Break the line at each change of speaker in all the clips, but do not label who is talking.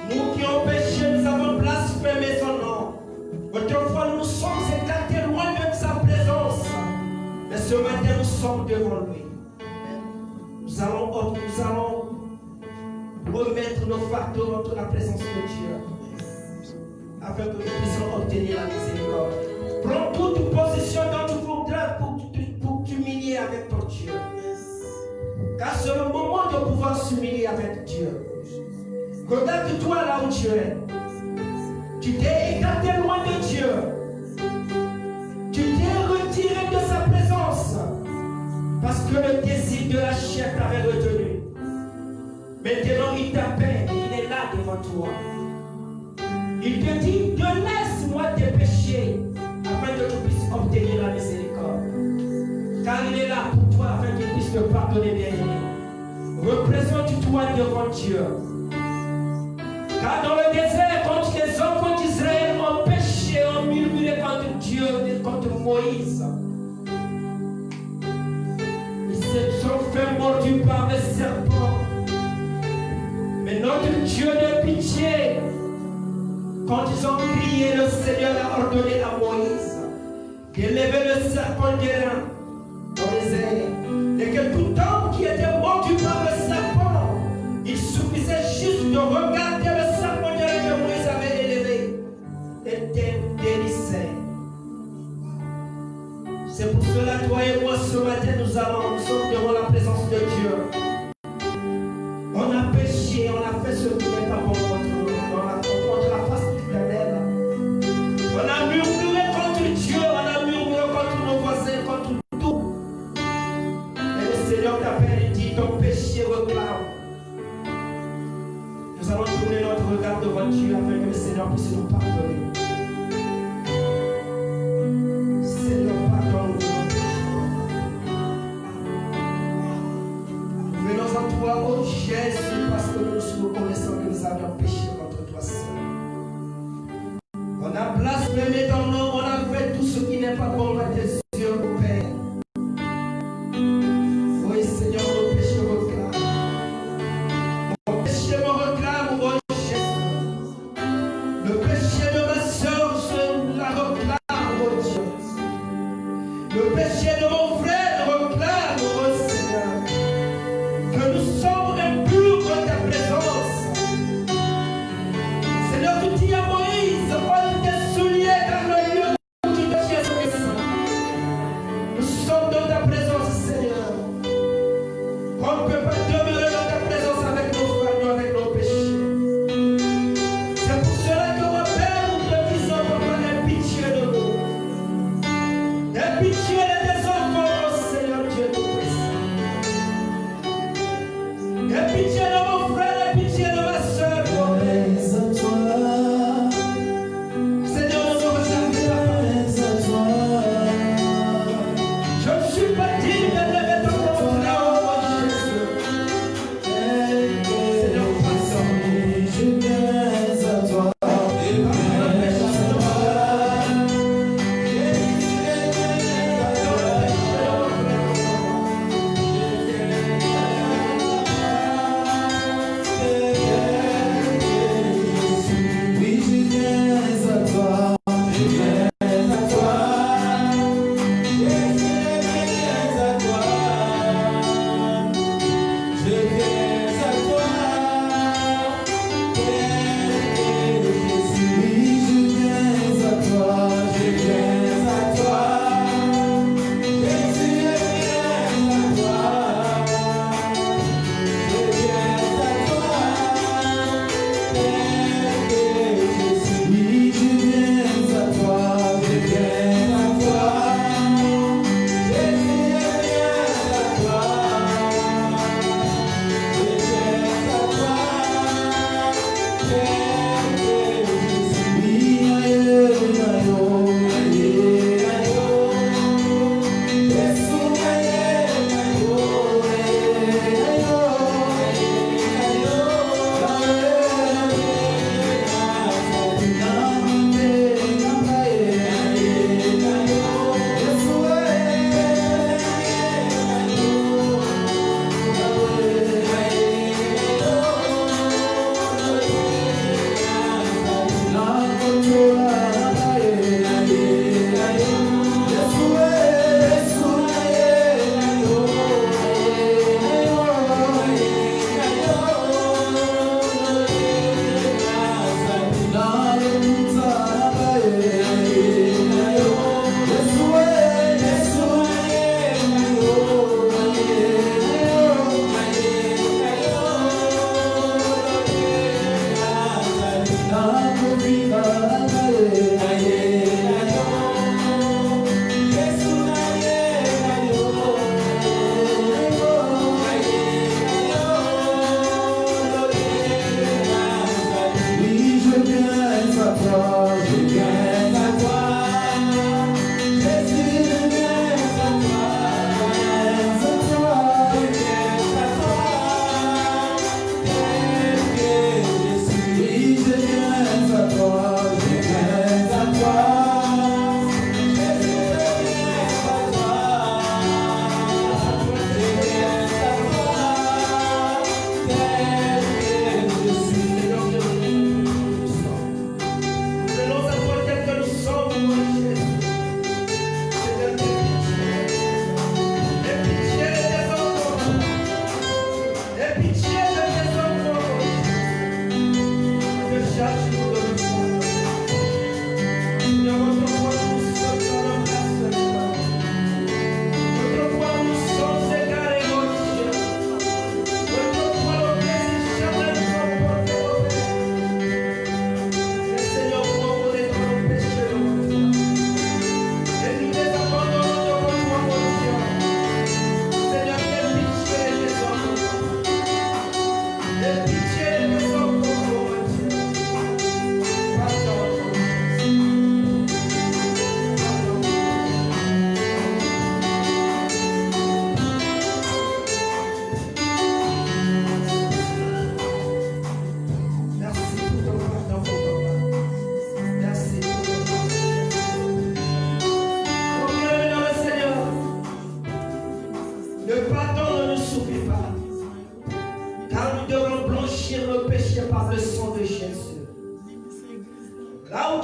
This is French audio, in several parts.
Nous qui ont péché, nous avons blasphémé son nom. Autrefois, nous sommes écartés loin de sommes devant lui. Nous allons remettre nos fardeaux entre la présence de Dieu, afin que nous puissions obtenir la miséricorde. Prends toute position dans tu voudras pour t'humilier avec ton Dieu. Car c'est le moment de pouvoir s'humilier avec Dieu. Regarde-toi là où tu es. Tu t'es écarté loin de Dieu. Tu t'es retiré de sa présence. Parce que le désir de la chair t'avait retenu. Maintenant il t'appelle, il est là devant toi. Il te dit, laisse-moi tes péchés afin que tu puisses obtenir la miséricorde. Car il est là pour toi afin qu'il puisse te pardonner bien. Représente-toi devant Dieu. Car dans le désert, quand les enfants d'Israël ont péché, ont murmuré contre Dieu et contre Moïse, ils se sont fait mordus par les serpents. Mais notre Dieu de pitié, quand ils ont crié, le Seigneur a ordonné à Moïse d'élever le serpent d'airain dans les airs. Et que tout homme qui était mordu par le serpent, il suffisait juste de regarder le serpent d'airain que Moïse avait élevé et délissait. C'est pour cela, toi et moi, ce matin, nous sommes devant la présence de Dieu. On a péché, on a fait ce qui n'est pas bon contre la face du Éternel. On a murmuré contre Dieu, on a murmuré contre nos voisins, contre tout. Et le Seigneur t'appelle et dit, ton péché réclame. Nous allons tourner notre regard devant Dieu afin que le Seigneur puisse nous pardonner. Seigneur, pardonne-nous. Venons en toi, ô Jésus, parce que nous nous reconnaissons que nous avions péché contre toi seul. On a blasphémé ton nom, on a fait tout ce qui n'est pas bon à tes yeux, mon Père. Oui, Seigneur, mon péché me réclame. Mon péché me réclame, ô Jésus. Le péché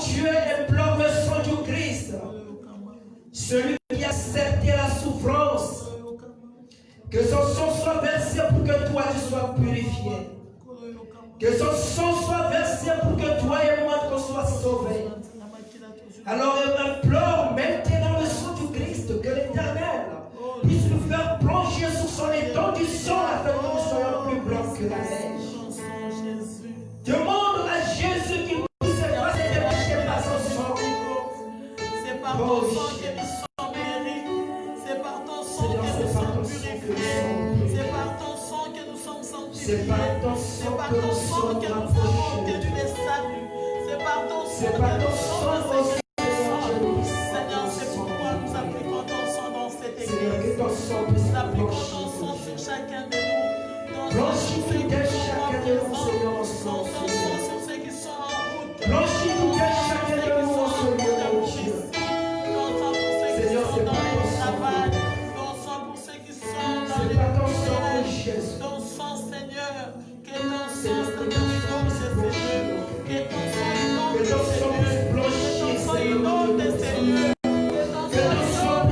Dieu implore le sang du Christ. Celui qui a accepté la souffrance. Que son sang soit versé pour que toi tu sois purifié. Que son sang soit versé pour que toi et moi qu'on soit sauvés. Alors il implore maintenant le sang du Christ, que l'Éternel puisse nous faire plonger sur son étang du sang afin que nous soyons plus blancs que la neige. Demande à Jésus qu'il puisse pas se détacher par son sang.
C'est par ton sang que nous sommes guéris. C'est par ton sang que nous sommes purifiés. C'est par ton sang que nous sommes sanctifiés. C'est par ton sang que nous avons obtenu les saluts. C'est par ton sang que nous sommes enseignés. Seigneur, c'est pourquoi nous appliquons ton sang dans cette église. Nous appliquons ton sang sur chacun de nous. Ton sang sur ceux qui sont en présence. Ton sang sur ceux qui sont en route.
Blanchis tout chacun de nous en ce lieu, mon Dieu.
Ton sang pour ceux qui sont dans le travail. Ton sang pour ceux qui sont dans les prières. Ton sang, Seigneur. Que ton sang, Seigneur, inonde ces lieux. Que ton sang inonde ces lieux. Que ton sang inonde ces lieux.
Le sang de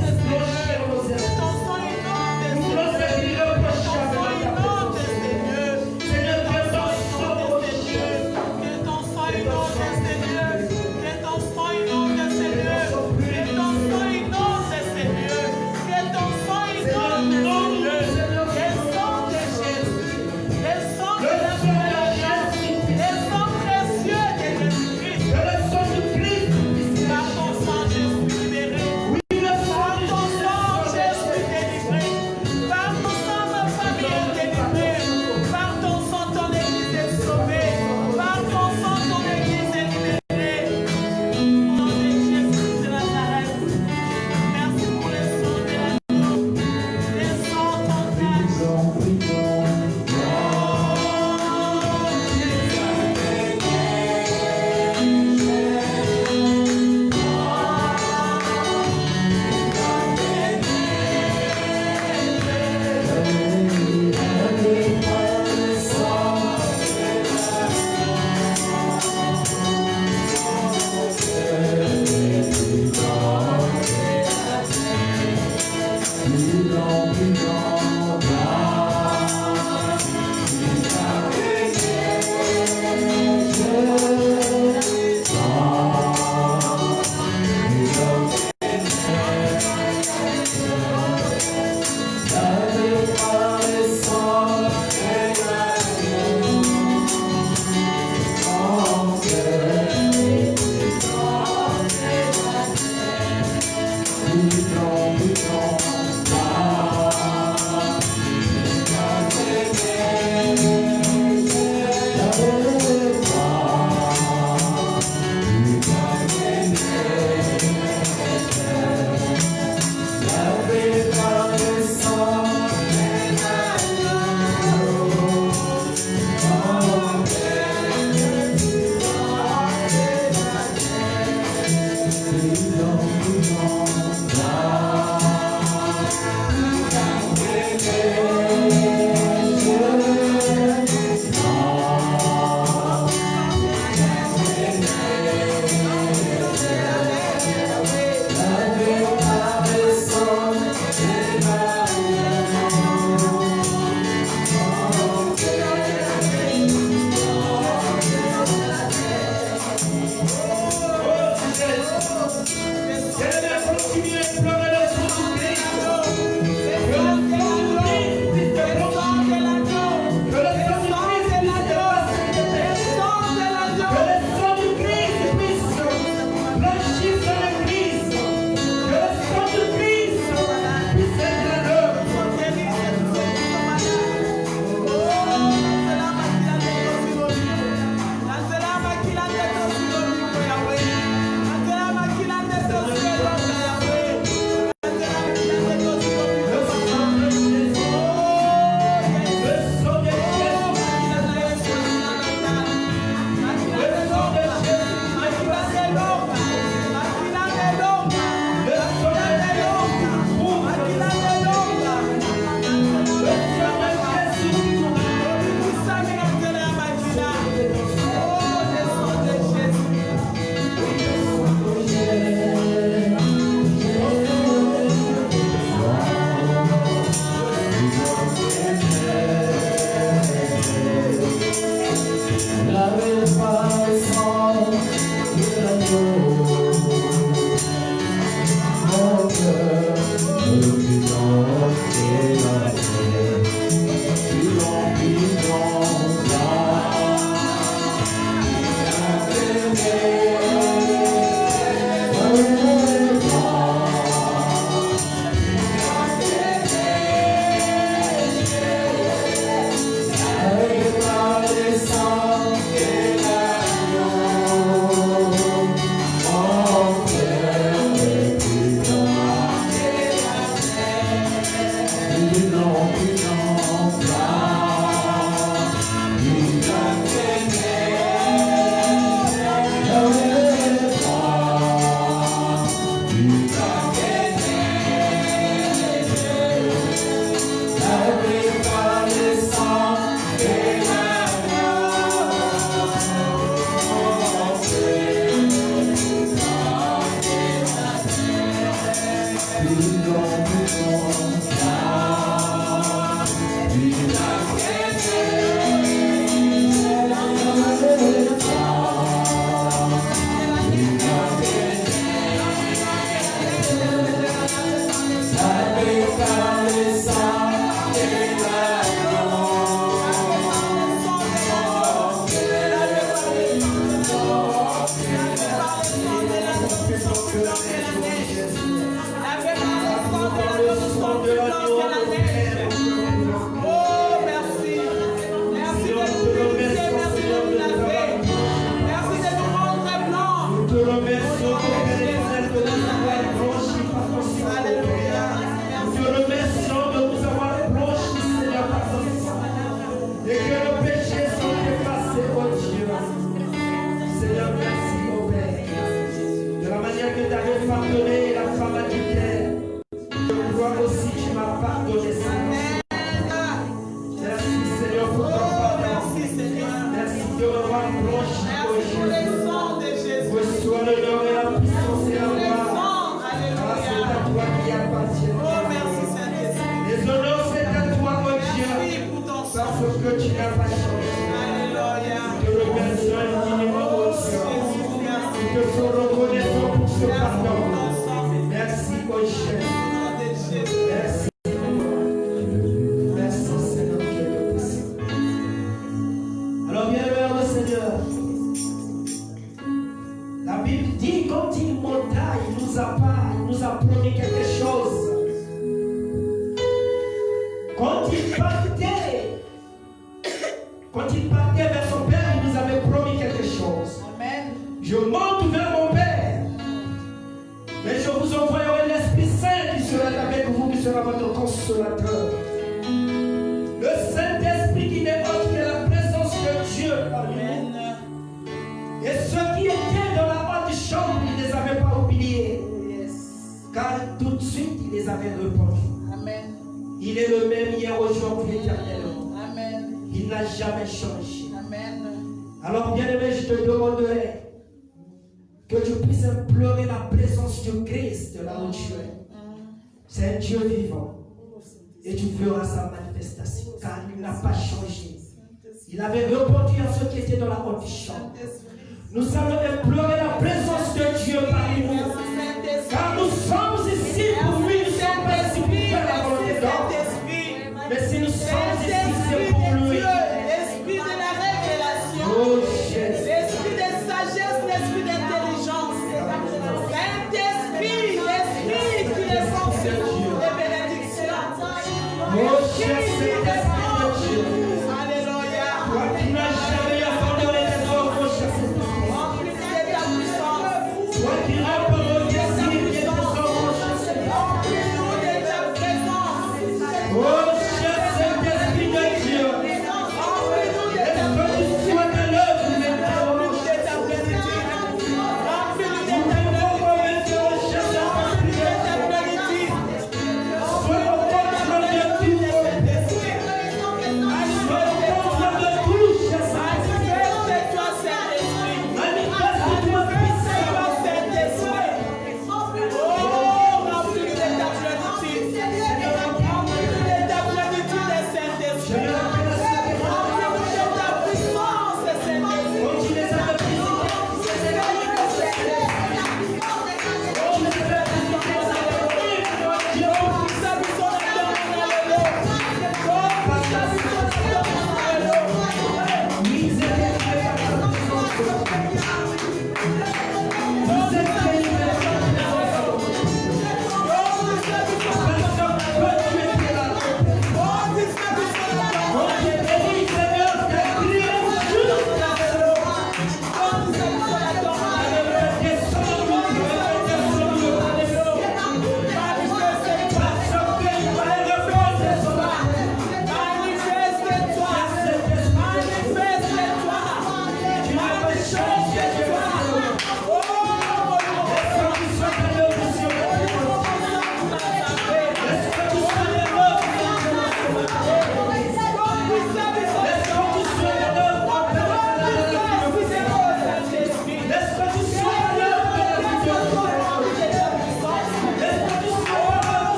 Il avait répondu à ceux qui étaient dans la condition. Nous allons implorer la présence de Dieu parmi nous. Car nous sommes ici pour lui, nous sommes pas ici pour faire la volonté d'homme. Mais si nous sommes ici, c'est pour lui.
L'esprit de la révélation,
Oh Jésus.
l'esprit de sagesse, l'esprit d'intelligence. Saint-Esprit, l'esprit qui est censé de bénédiction.
Oh Jésus, Saint-Esprit de Dieu.
Alléluia.
Toi qui n'as jamais abandonné les hommes, oh Jésus.
Remplis de ta puissance.
Toi qui réponds au désir qui est nos hommes, oh Jésus.
Remplis-nous de ta présence.
Oh Jésus, Saint-Esprit de Dieu.
Remplis-nous de ta
Est-ce que tu souhaites l'œuvre maintenant, oh
Remplis-nous de ta plénitude. Remplis-nous de
Nous
ta
devons
plénitude.
remettre, oh Jésus, Saint-Esprit de
De ta
Dieu.
plénitude.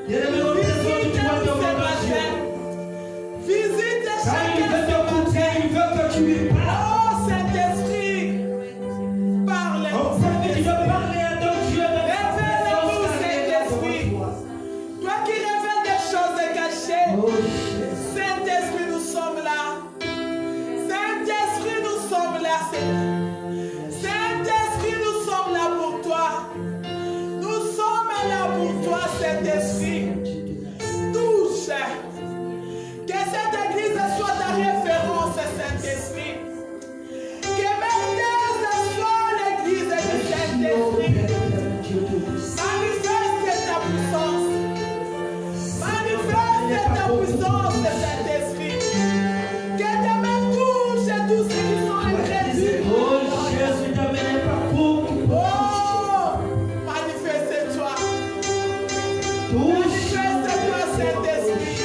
Bien-aimé, représente toi devant ton Dieu.
Visite
Car il
chacun.
veut t'écouter, il veut que tu lui parles.
Oh Saint-Esprit, parle.
On sait que tu veux parler à ton Dieu de ta
Révèle-nous,
présence
Saint-Esprit.
devant toi.
Toi qui révèles des choses cachées.
Oh Jésus.
Saint-Esprit, nous sommes là. Saint-Esprit, nous sommes là, Seigneur. Saint-Esprit, nous sommes là pour toi. Nous sommes là pour toi, Saint-Esprit. Touche. Que cette église soit ta référence, Saint-Esprit. Que Bethesda soit l'église du Saint-Esprit. Manifeste ta puissance. Manifeste ta puissance, Saint-Esprit. Que ta main touche tous ceux qui sont incrédules.
Oh Jésus, t'amènes partout.
Oh, manifeste-toi. Manifeste-toi, Saint-Esprit.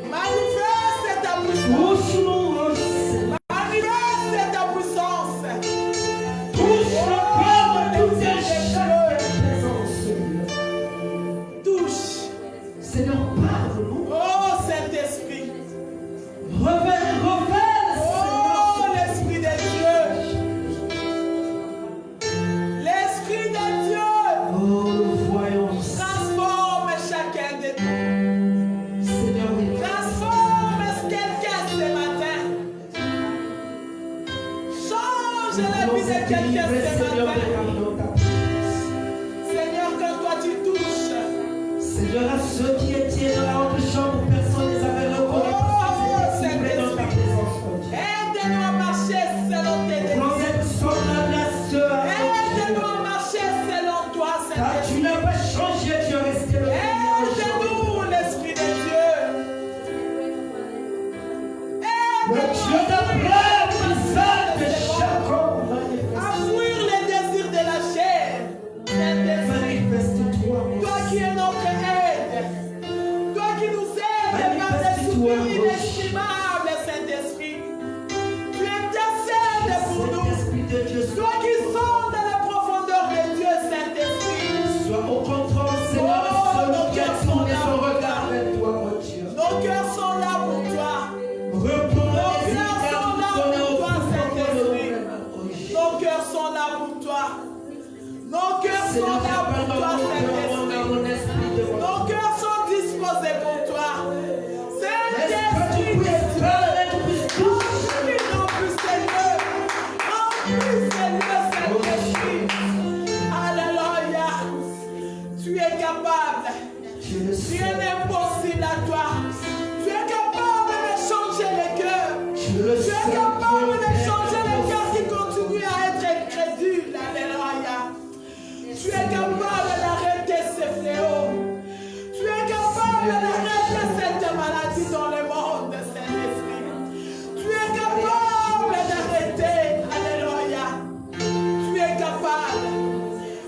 Manifeste ta puissance.
Touche-nous, oh Seigneur.
Manifeste ta puissance.
Touche le cœur de toute
les
chaque présence, Seigneur.
Touche.
Seigneur, parle-nous.
Oh, Saint-Esprit.
Révèle,
Oh, l'Esprit de Dieu. L'Esprit de Dieu.
Oh, nous voyons,
Transforme chacun de nous.
Seigneur,
Transforme quelqu'un ce matin. Change la vie de quelqu'un ce matin. Seigneur, que toi tu touches.
Seigneur, à ceux qui étaient dans la haute chambre, personne ne les avait reconnus.
Oh,
Seigneur, dans ta présence, mon Dieu.
Aide-nous à marcher selon tes
Quand
désirs.
elles sont là, là, ceux
Aide-nous à marcher selon toi,
car
Saint-Esprit.
tu n'as pas changé, tu es resté le même.
Aide-nous, l'Esprit de Dieu.
Le Dieu
Aide-nous
d'Abraham, d'Isaac, de Jacob,
à fuir les désirs de la chair. Saint-Esprit,
manifeste-toi, mon
toi qui es notre aide, toi qui nous aides par des
Manifeste-toi,
soupirs inestimables, Saint-Esprit. Tu intercèdes pour nous.
Saint-Esprit de Dieu,
Toi qui sondes dans la profondeur de Dieu, Saint-Esprit.
sois au contrôle, Seigneur, de celui qui a tourné son regard vers toi, mon Dieu.
Nos cœurs sont là pour toi.
Reprends
Nos
les
cœurs
car
sont
tu
là
connais
pour
au
toi,
plus profond de
Saint-Esprit.
nous-mêmes, oh Jésus.
Nos cœurs sont là pour toi. Nos cœurs sont
Seigneur,
là pour
pardonne
toi,
mon cœur,
Saint-Esprit.
mon esprit devant
Nos
toi.
cœurs sont disposés pour toi.
Laisse que tu
Saint-Esprit,
puisses parler, tu puisses toucher.
remplis nos plus Seigneur. Remplis Seigneur, Saint-Esprit. Alléluia. Tu es capable.
Tu le sais,
Rien n'est impossible à toi. Tu es capable de changer les cœurs.
tu le
Tu
sais,
es capable de
Dieu,
changer les cœurs qui continuent à être incrédules. Alléluia. Tu es capable d'arrêter ces fléaux. Tu es capable d'arrêter cette maladie dans le monde, Saint-Esprit. Tu es capable d'arrêter. Alléluia. Tu es capable.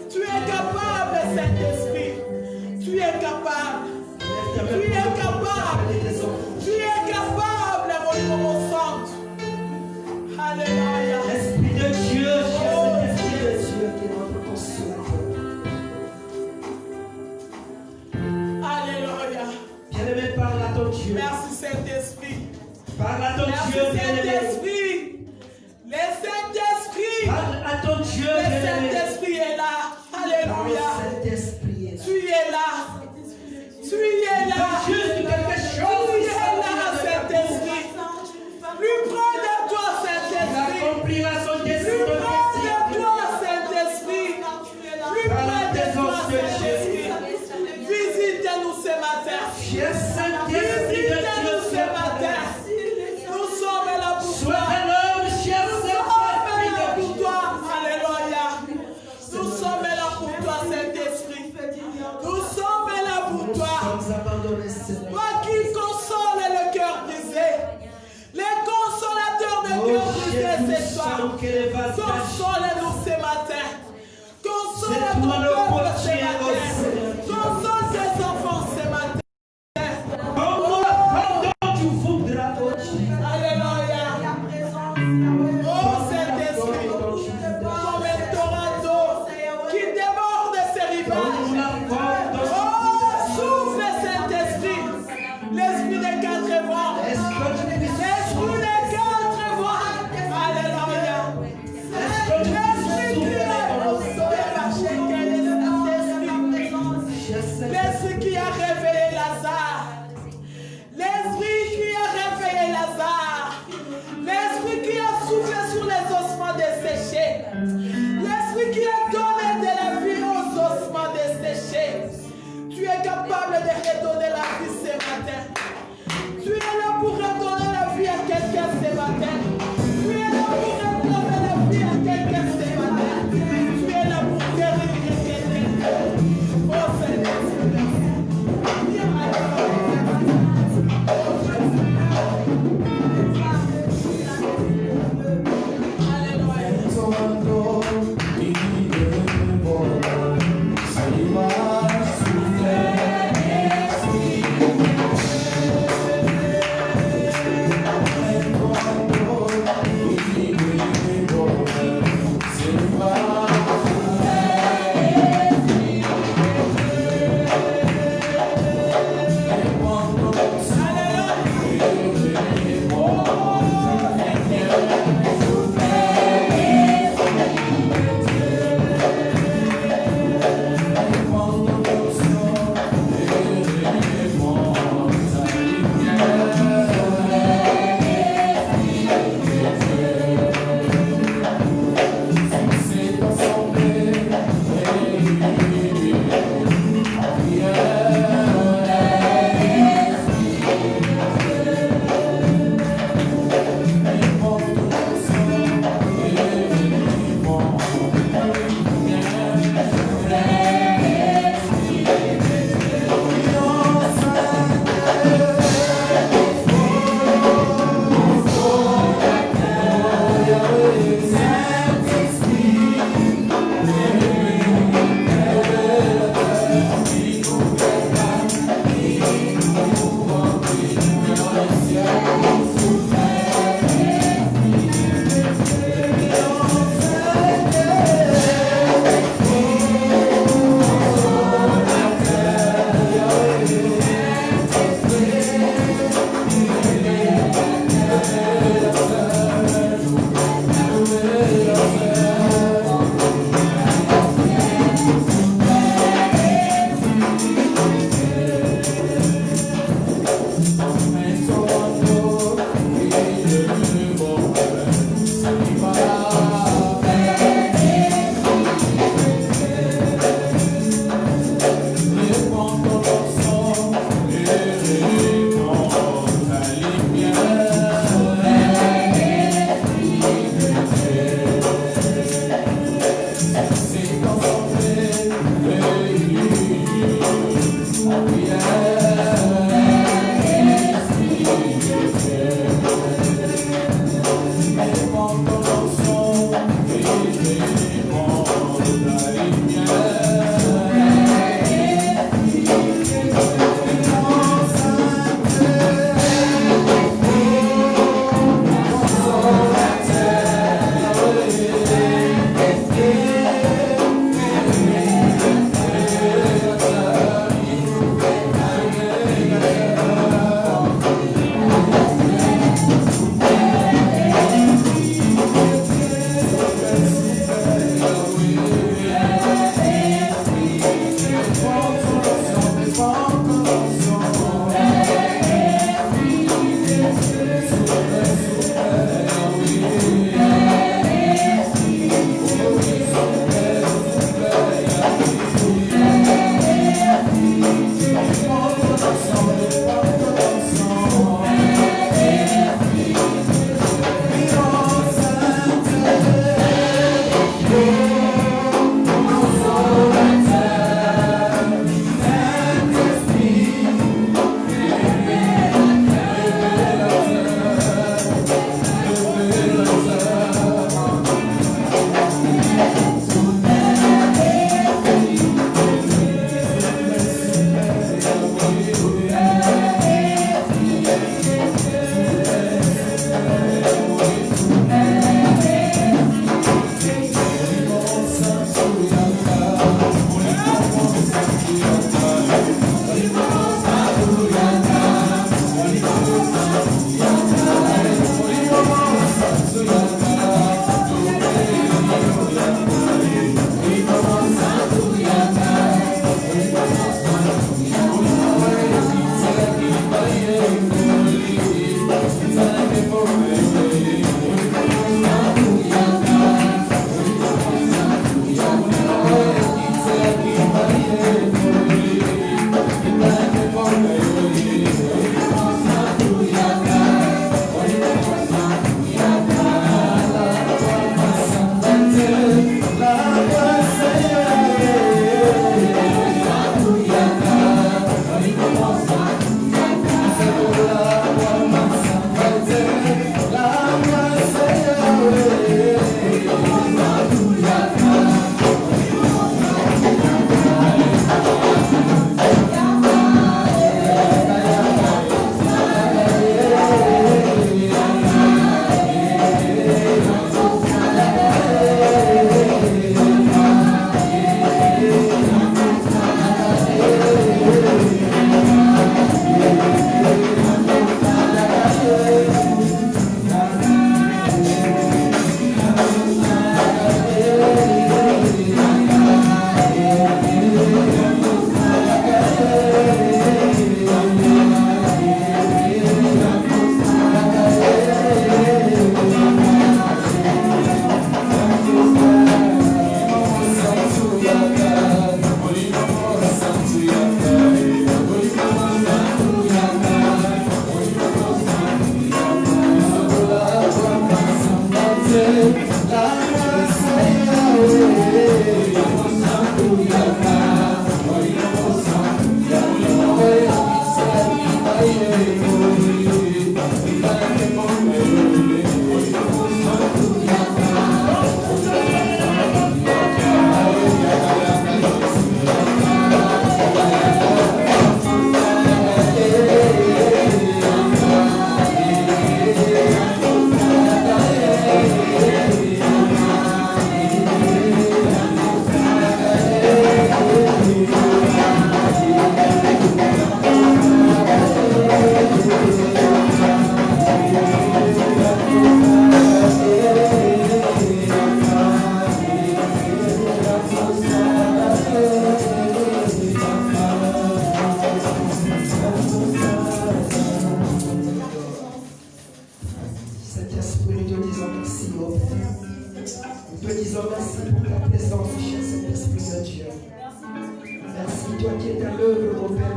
Tu es capable, Saint-Esprit. Tu es capable. Tu es capable. Tu es capable, mon centre. Alléluia.
Esprit de Dieu, Saint-Esprit de Dieu, qui est notre consolateur.
Alléluia.
Bien-aimé, parle à ton Dieu.
Merci Saint-Esprit.
Parle à ton
Merci
Dieu, bien-aimé.
Saint-Esprit. Le Saint-Esprit.
Parle à ton Dieu,
Le
bien-aimé.
Saint-Esprit est là.
Car le
Alléluia.
Saint-Esprit est là.
Tu es là. Tu es là.
Juste quelque chose.
Tu es là, Saint-Esprit. Plus près de toi,
Il
Saint-Esprit.
accomplira son
Plus
dessein de
près de
Christ.
toi, Saint-Esprit. Plus près de toi, Saint-Esprit. Visite-nous ce matin.
Viens, Saint-Esprit de Dieu,
Visite-nous ce matin. Nous sommes là pour
sois
toi.
un homme, cher
Nous sommes
Saint-Esprit
là
de
pour
Dieu.
toi. Alléluia. Nous sommes là pour toi, Saint-Esprit. Nous sommes là pour
Nous
toi.
sommes abandonnés, Seigneur.
Toi qui consoles le cœur brisé. Les consolateurs de
Oh
cœur brisé
Jésus,
ce soir.
nous que les vases cachés.
Console-nous ce matin. Console
C'est
ton
toi le
peuple ce
portier, oh
matin.
Seigneur.
Console tes enfants ce matin.
Comme tu voudras, oh Dieu.
Alléluia. Oh Saint-Esprit, comme un torrent d'eau qui déborde ses rivages. Oh, souffle qui a réveillé Lazare. L'esprit qui a réveillé Lazare. L'esprit qui a soufflé sur les ossements desséchés. L'esprit qui a donné de la vie aux ossements desséchés. Tu es capable de redonner la vie ce matin. Tu es là pour redonner la vie à quelqu'un ce matin. Tu es là pour redonner la vie à quelqu'un ce matin. Tu es là pour guérir quelqu'un. Oh Seigneur, viens à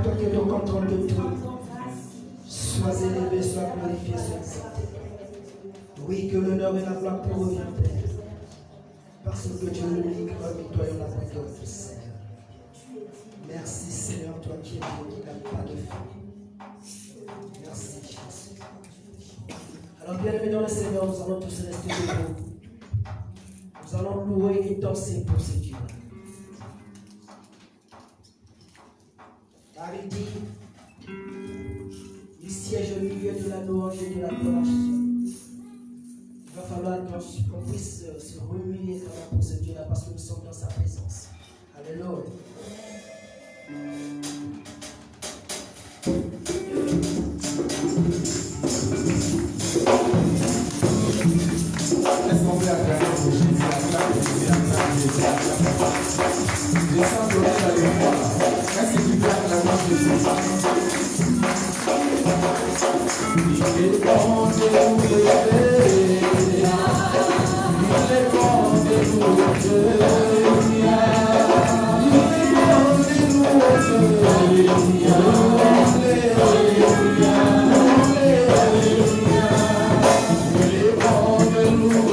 toi qui es au contrôle de tout. Sois élevé, sois glorifié, sois exalté. Oui, que l'honneur et la gloire te reviennent, Père. Parce que tu es l'unique homme et toi, il n'y en a pas d'autre, Seigneur. Merci, Seigneur, toi qui es Dieu, qui n'a pas de fin. Merci, Jésus. Alors, bien-aimés dans le Seigneur, nous allons tous rester debout. Nous allons louer et danser pour ce Dieu. David dit, il siège au milieu de la louange et de l'adoration. Il va falloir qu'on puisse se remuer pour ce Dieu-là parce que nous sommes dans sa présence. Alléluia.
Est-ce qu'on peut acclamer pour Jésus? Je sens donner dans les voix. Est-ce que tu peux acclamer Jésus? Il est bon de nous aider. Il est bon de nous aider. Il est bon de nous aider.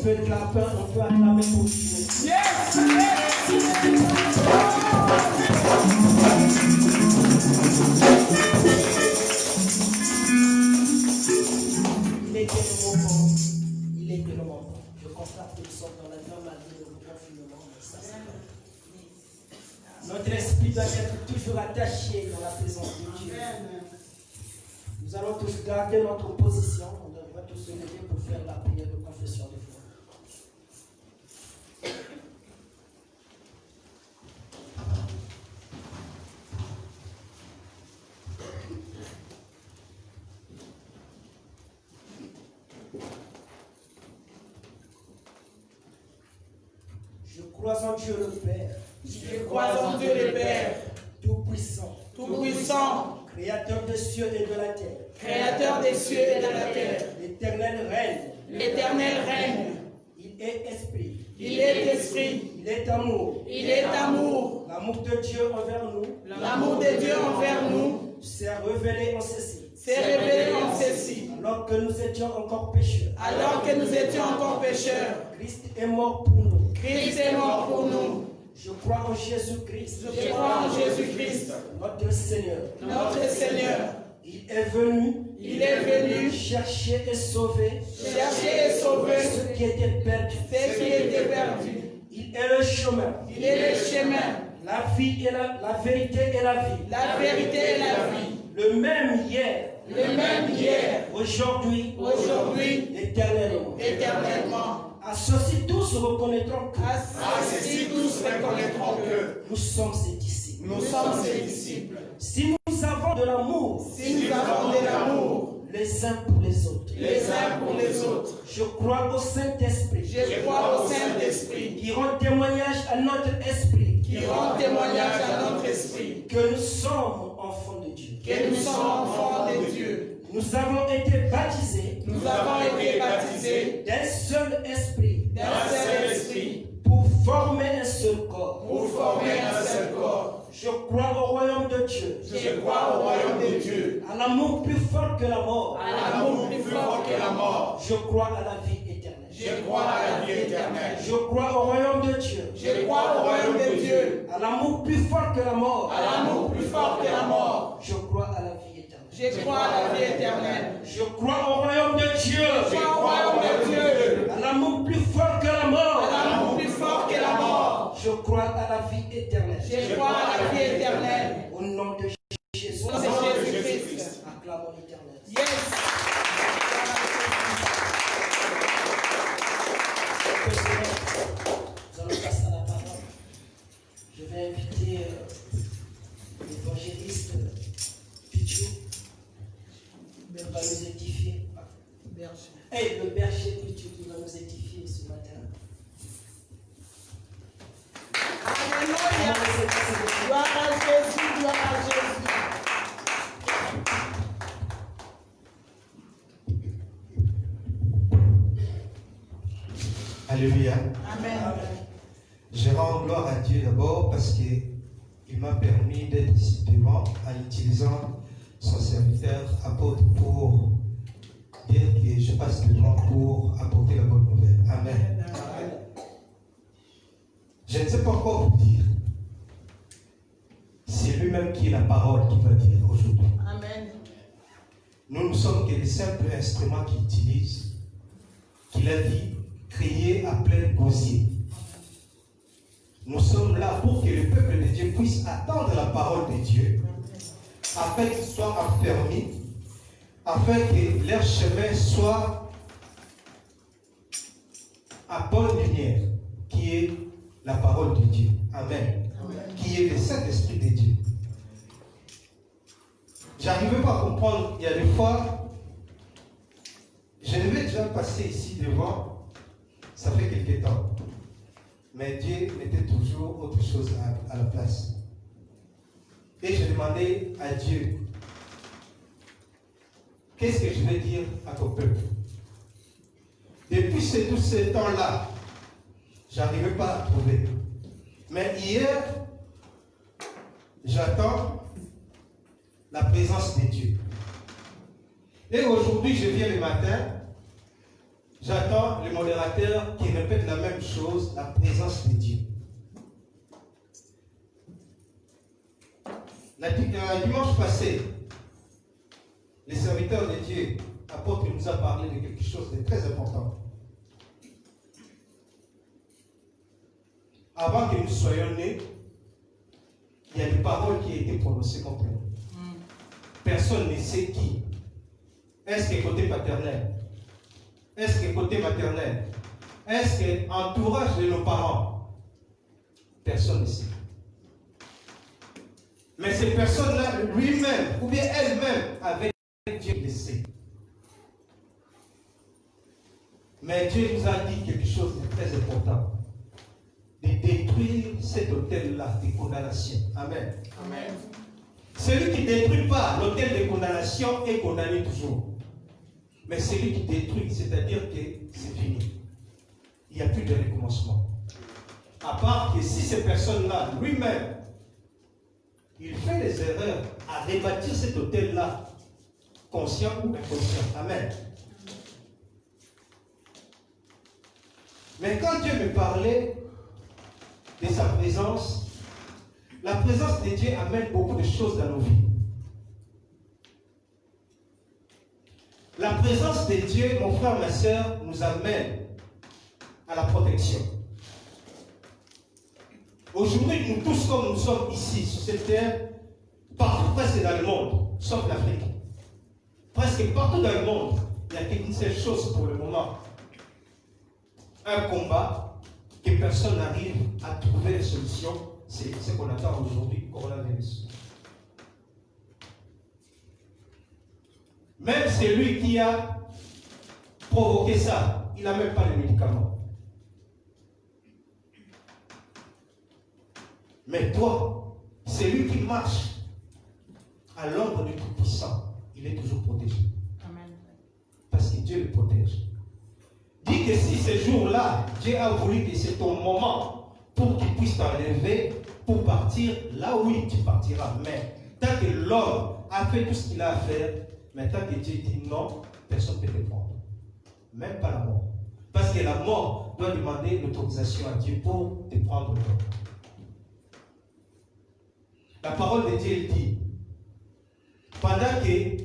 peut acclamer pour Dieu. Il est tellement bon. Il est tellement bon. Je constate que nous sommes dans la grande maladie de confinement. Ça, notre esprit doit être toujours attaché dans la présence de Dieu. Nous allons tous garder notre position. On devrait tous se lever pour faire la prière de confession de foi. Je crois en Dieu le Père.
Je crois en Dieu le Père,
Tout-puissant,
tout-puissant,
Créateur des cieux et de la terre.
créateur des cieux et de la terre.
L'éternel règne.
L'éternel règne.
Il est esprit.
Il est esprit.
Il est amour.
Il est amour.
L'amour de Dieu envers nous
L'amour de Dieu envers nous
s'est révélé en ceci.
s'est révélé en ceci.
Alors que nous étions encore pécheurs,
Alors que nous étions encore pécheurs,
Christ est mort pour nous.
Christ est mort pour nous.
Je crois en Jésus-Christ,
Je crois en Jésus-Christ,
notre Seigneur.
notre Seigneur.
Il est venu
Il est venu
chercher et sauver
chercher et sauver
ce qui était perdu.
ce qui était perdu.
Il est le chemin,
Il est le chemin,
la vie et la vérité et la vie.
la vérité et la vie.
Le même hier,
Le même hier,
aujourd'hui,
aujourd'hui,
éternellement.
éternellement.
À ceux-ci tous reconnaîtront que
Ainsi tous reconnaîtront que
nous sommes ses disciples.
nous sommes ses disciples.
Si nous avons de l'amour
Si nous avons de l'amour
les uns pour les autres,
les uns pour les autres,
je crois au Saint-Esprit
je crois au Saint-Esprit
qui rend témoignage à notre esprit
qui rend témoignage à notre esprit
que nous sommes enfants de Dieu.
que nous sommes enfants de Dieu.
Nous avons été baptisés
Nous avons été baptisés
d'un seul esprit
d'un seul esprit
pour former un seul corps.
pour former un seul corps.
Je crois au royaume de Dieu,
Je crois au royaume de Dieu,
à l'amour plus fort que la mort.
à l'amour plus fort que la mort.
Je crois à la vie éternelle.
Je crois à la vie éternelle.
Je crois au royaume de Dieu,
Je crois au royaume de Dieu,
à l'amour plus fort que la mort.
à l'amour plus fort que la mort.
Je crois à la vie éternelle.
Je crois à la vie éternelle.
Je crois au royaume de Dieu,
Je crois au royaume de Dieu,
à l'amour plus fort que la mort.
à l'amour plus fort que la mort.
Je crois à la vie éternelle.
Je crois à la vie éternelle.
Au nom de Jésus,
Au nom de Jésus-Christ.
acclamons l'Éternel.
Yes.
Nous allons passer à la parole. Je vais inviter l'évangéliste Pichou. Il va nous édifier. Et le berger Pichou qui va nous édifier ce matin.
Alléluia. Gloire à Jésus, gloire à Jésus.
Alléluia.
Amen.
Je rends gloire à Dieu d'abord parce qu'il m'a permis d'être ici devant en utilisant son serviteur apôtre pour dire que je passe devant pour apporter la bonne nouvelle. Amen. Je ne sais pas quoi vous dire. C'est lui-même qui est la parole qui va dire aujourd'hui.
Amen.
Nous ne sommes que des simples instruments qu'il utilise, qu'il a dit créer à plein gosier. Nous sommes là pour que le peuple de Dieu puisse attendre la parole de Dieu, afin qu'ils soient affermis, afin que leur chemin soit à bonne lumière, qui est la parole de Dieu. Amen. Qui est le Saint-Esprit de Dieu. J'arrivais pas à comprendre, il y a des fois, je devais déjà passer ici devant. Ça fait quelque temps. Mais Dieu mettait toujours autre chose à la place. Et je demandais à Dieu, qu'est-ce que je vais dire à ton peuple? Depuis tout ce temps-là, je n'arrivais pas à trouver. Mais hier, j'attends la présence de Dieu. Et aujourd'hui, je viens le matin, j'attends le modérateur. amateurs qui répètent la même chose, la présence de Dieu. Dimanche passé, les serviteurs de Dieu, l'apôtre nous a parlé de quelque chose de très important. Avant que nous soyons nés, il y a des paroles qui ont été prononcées contre nous. Personne ne sait qui. Est-ce que côté paternel? Est-ce que côté maternel? Est-ce que entourage de nos parents? Personne ne sait. Mais ces personnes-là, lui-même, ou bien elles-mêmes, avec Dieu le sait. Mais Dieu nous a dit quelque chose de très important. De détruire cet hôtel-là de condamnation. Amen.
Amen.
Celui qui ne détruit pas l'hôtel de condamnation est condamné toujours. Mais celui qui détruit, c'est-à-dire que c'est fini. Il n'y a plus de recommencement. À part que si ces personnes-là, lui-même, il fait des erreurs à rebâtir cet hôtel-là, conscient ou inconscient. Amen. Mais quand Dieu me parlait de sa présence, la présence de Dieu amène beaucoup de choses dans nos vies. La présence de Dieu, mon frère, ma soeur, nous amène à la protection. Aujourd'hui, nous tous, comme nous sommes ici, sur cette terre, partout presque dans le monde, sauf l'Afrique, presque partout dans le monde, il n'y a qu'une seule chose pour le moment. Un combat que personne n'arrive à trouver une solution, c'est ce qu'on attend aujourd'hui, coronavirus. Même celui qui a provoqué ça, il n'a même pas de médicaments. Mais toi, celui qui marche à l'ombre du Tout-Puissant, il est toujours protégé.
Amen.
Parce que Dieu le protège. Dis que si ce jour-là, Dieu a voulu que c'est ton moment pour qu'il puisse t'enlever, pour partir là où tu partiras. Mais tant que l'homme a fait tout ce qu'il a à faire, mais tant que Dieu dit non, personne ne peut te prendre. Même pas la mort. Parce que la mort doit demander l'autorisation à Dieu pour te prendre l'homme. La parole de Dieu dit, pendant que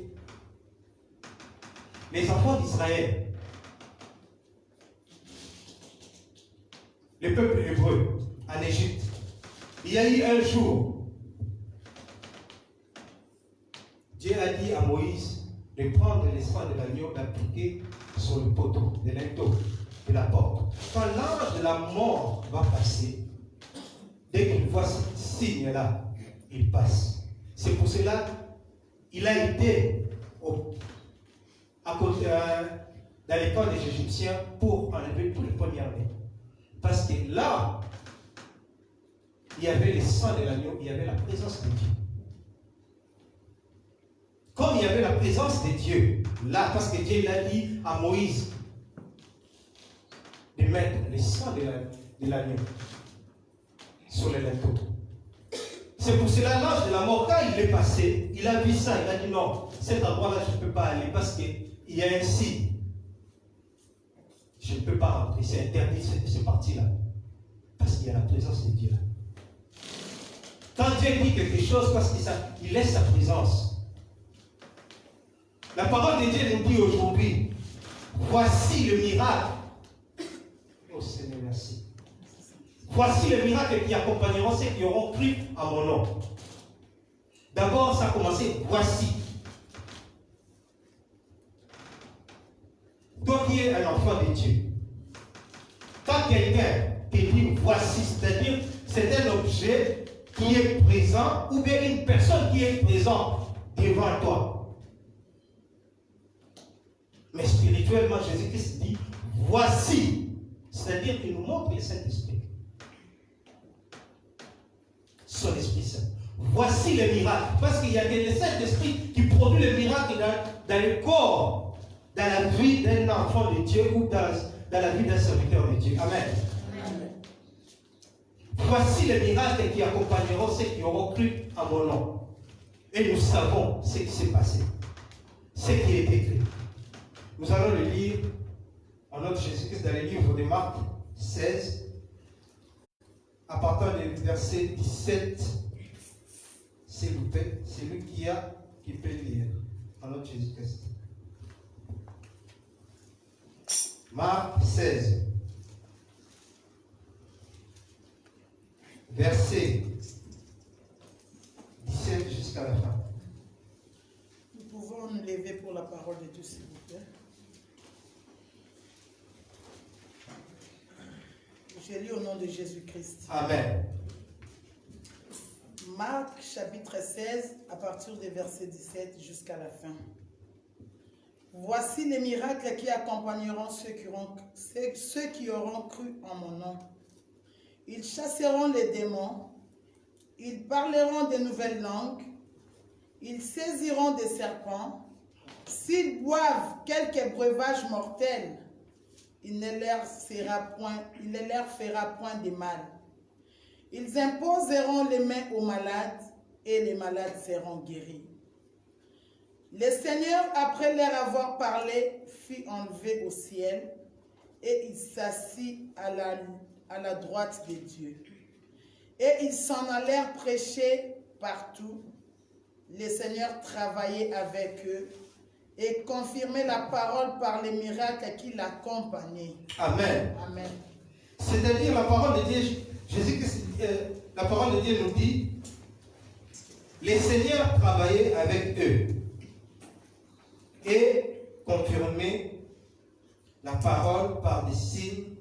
les enfants d'Israël, le peuple hébreu, en Égypte, il y a eu un jour, Dieu a dit à Moïse de prendre le sang de l'agneau, d'appliquer sur le poteau, de linteau, de la porte. Quand l'ange de la mort va passer, dès qu'il voit ce signe-là, il passe. C'est pour cela qu'il a été à côté, dans les camps des Égyptiens pour enlever tous les poignardés. Parce que là, il y avait le sang de l'agneau, il y avait la présence de Dieu. Comme il y avait la présence de Dieu, là, parce que Dieu l'a dit à Moïse de mettre le sang de l'agneau sur les linteaux. C'est pour cela l'ange de la mort, quand il est passé, il a vu ça, il a dit non, cet endroit-là, je ne peux pas aller parce qu'il y a un signe. Je ne peux pas rentrer, c'est interdit, cette partie-là. Parce qu'il y a la présence de Dieu là. Quand Dieu dit quelque chose, parce qu'il laisse sa présence. La parole de Dieu nous dit aujourd'hui, voici le miracle. Oh Seigneur, merci. Voici le miracle qui accompagneront ceux qui auront cru à mon nom. D'abord, ça a commencé, voici. Toi qui es un enfant de Dieu, quand quelqu'un te dit voici, c'est-à-dire c'est un objet qui est présent ou bien une personne qui est présente devant toi. Mais spirituellement, Jésus-Christ dit voici, c'est-à-dire qu'il nous montre le Saint-Esprit. Son Esprit Saint. Voici le miracle. Parce qu'il y a le Saint-Esprit qui produit le miracle dans le corps, dans la vie d'un enfant de Dieu ou dans la vie d'un serviteur de Dieu. Amen. Amen. Voici les miracles qui accompagneront ceux qui auront cru à mon nom. Et nous savons ce qui s'est passé. Ce qui est écrit. Nous allons le lire en notre Jésus-Christ Jésus-Christ dans le livre de Marc 16, à partir du verset 17, s'il vous plaît, celui qui peut lire en notre Jésus-Christ. Marc 16, verset 17 jusqu'à la fin.
Nous pouvons nous lever pour la parole de Dieu, s'il vous plaît. Je lis au nom de Jésus-Christ.
Amen.
Marc chapitre 16, à partir du verset 17 jusqu'à la fin. Voici les miracles qui accompagneront ceux qui auront cru en mon nom. Ils chasseront les démons, ils parleront de nouvelles langues, ils saisiront des serpents. S'ils boivent quelque breuvage mortel, il ne leur fera point de mal. Ils imposeront les mains aux malades et les malades seront guéris. Le Seigneur, après leur avoir parlé, fut enlevé au ciel et il s'assit à la droite de Dieu. Et ils s'en allèrent prêcher partout. Le Seigneur travaillait avec eux et confirmait la parole par les miracles qui l'accompagnaient.
Amen.
Amen.
C'est-à-dire la parole de Dieu, Jésus-Christ, la parole de Dieu nous dit, les Seigneurs travaillaient avec eux et confirmaient la parole par des signes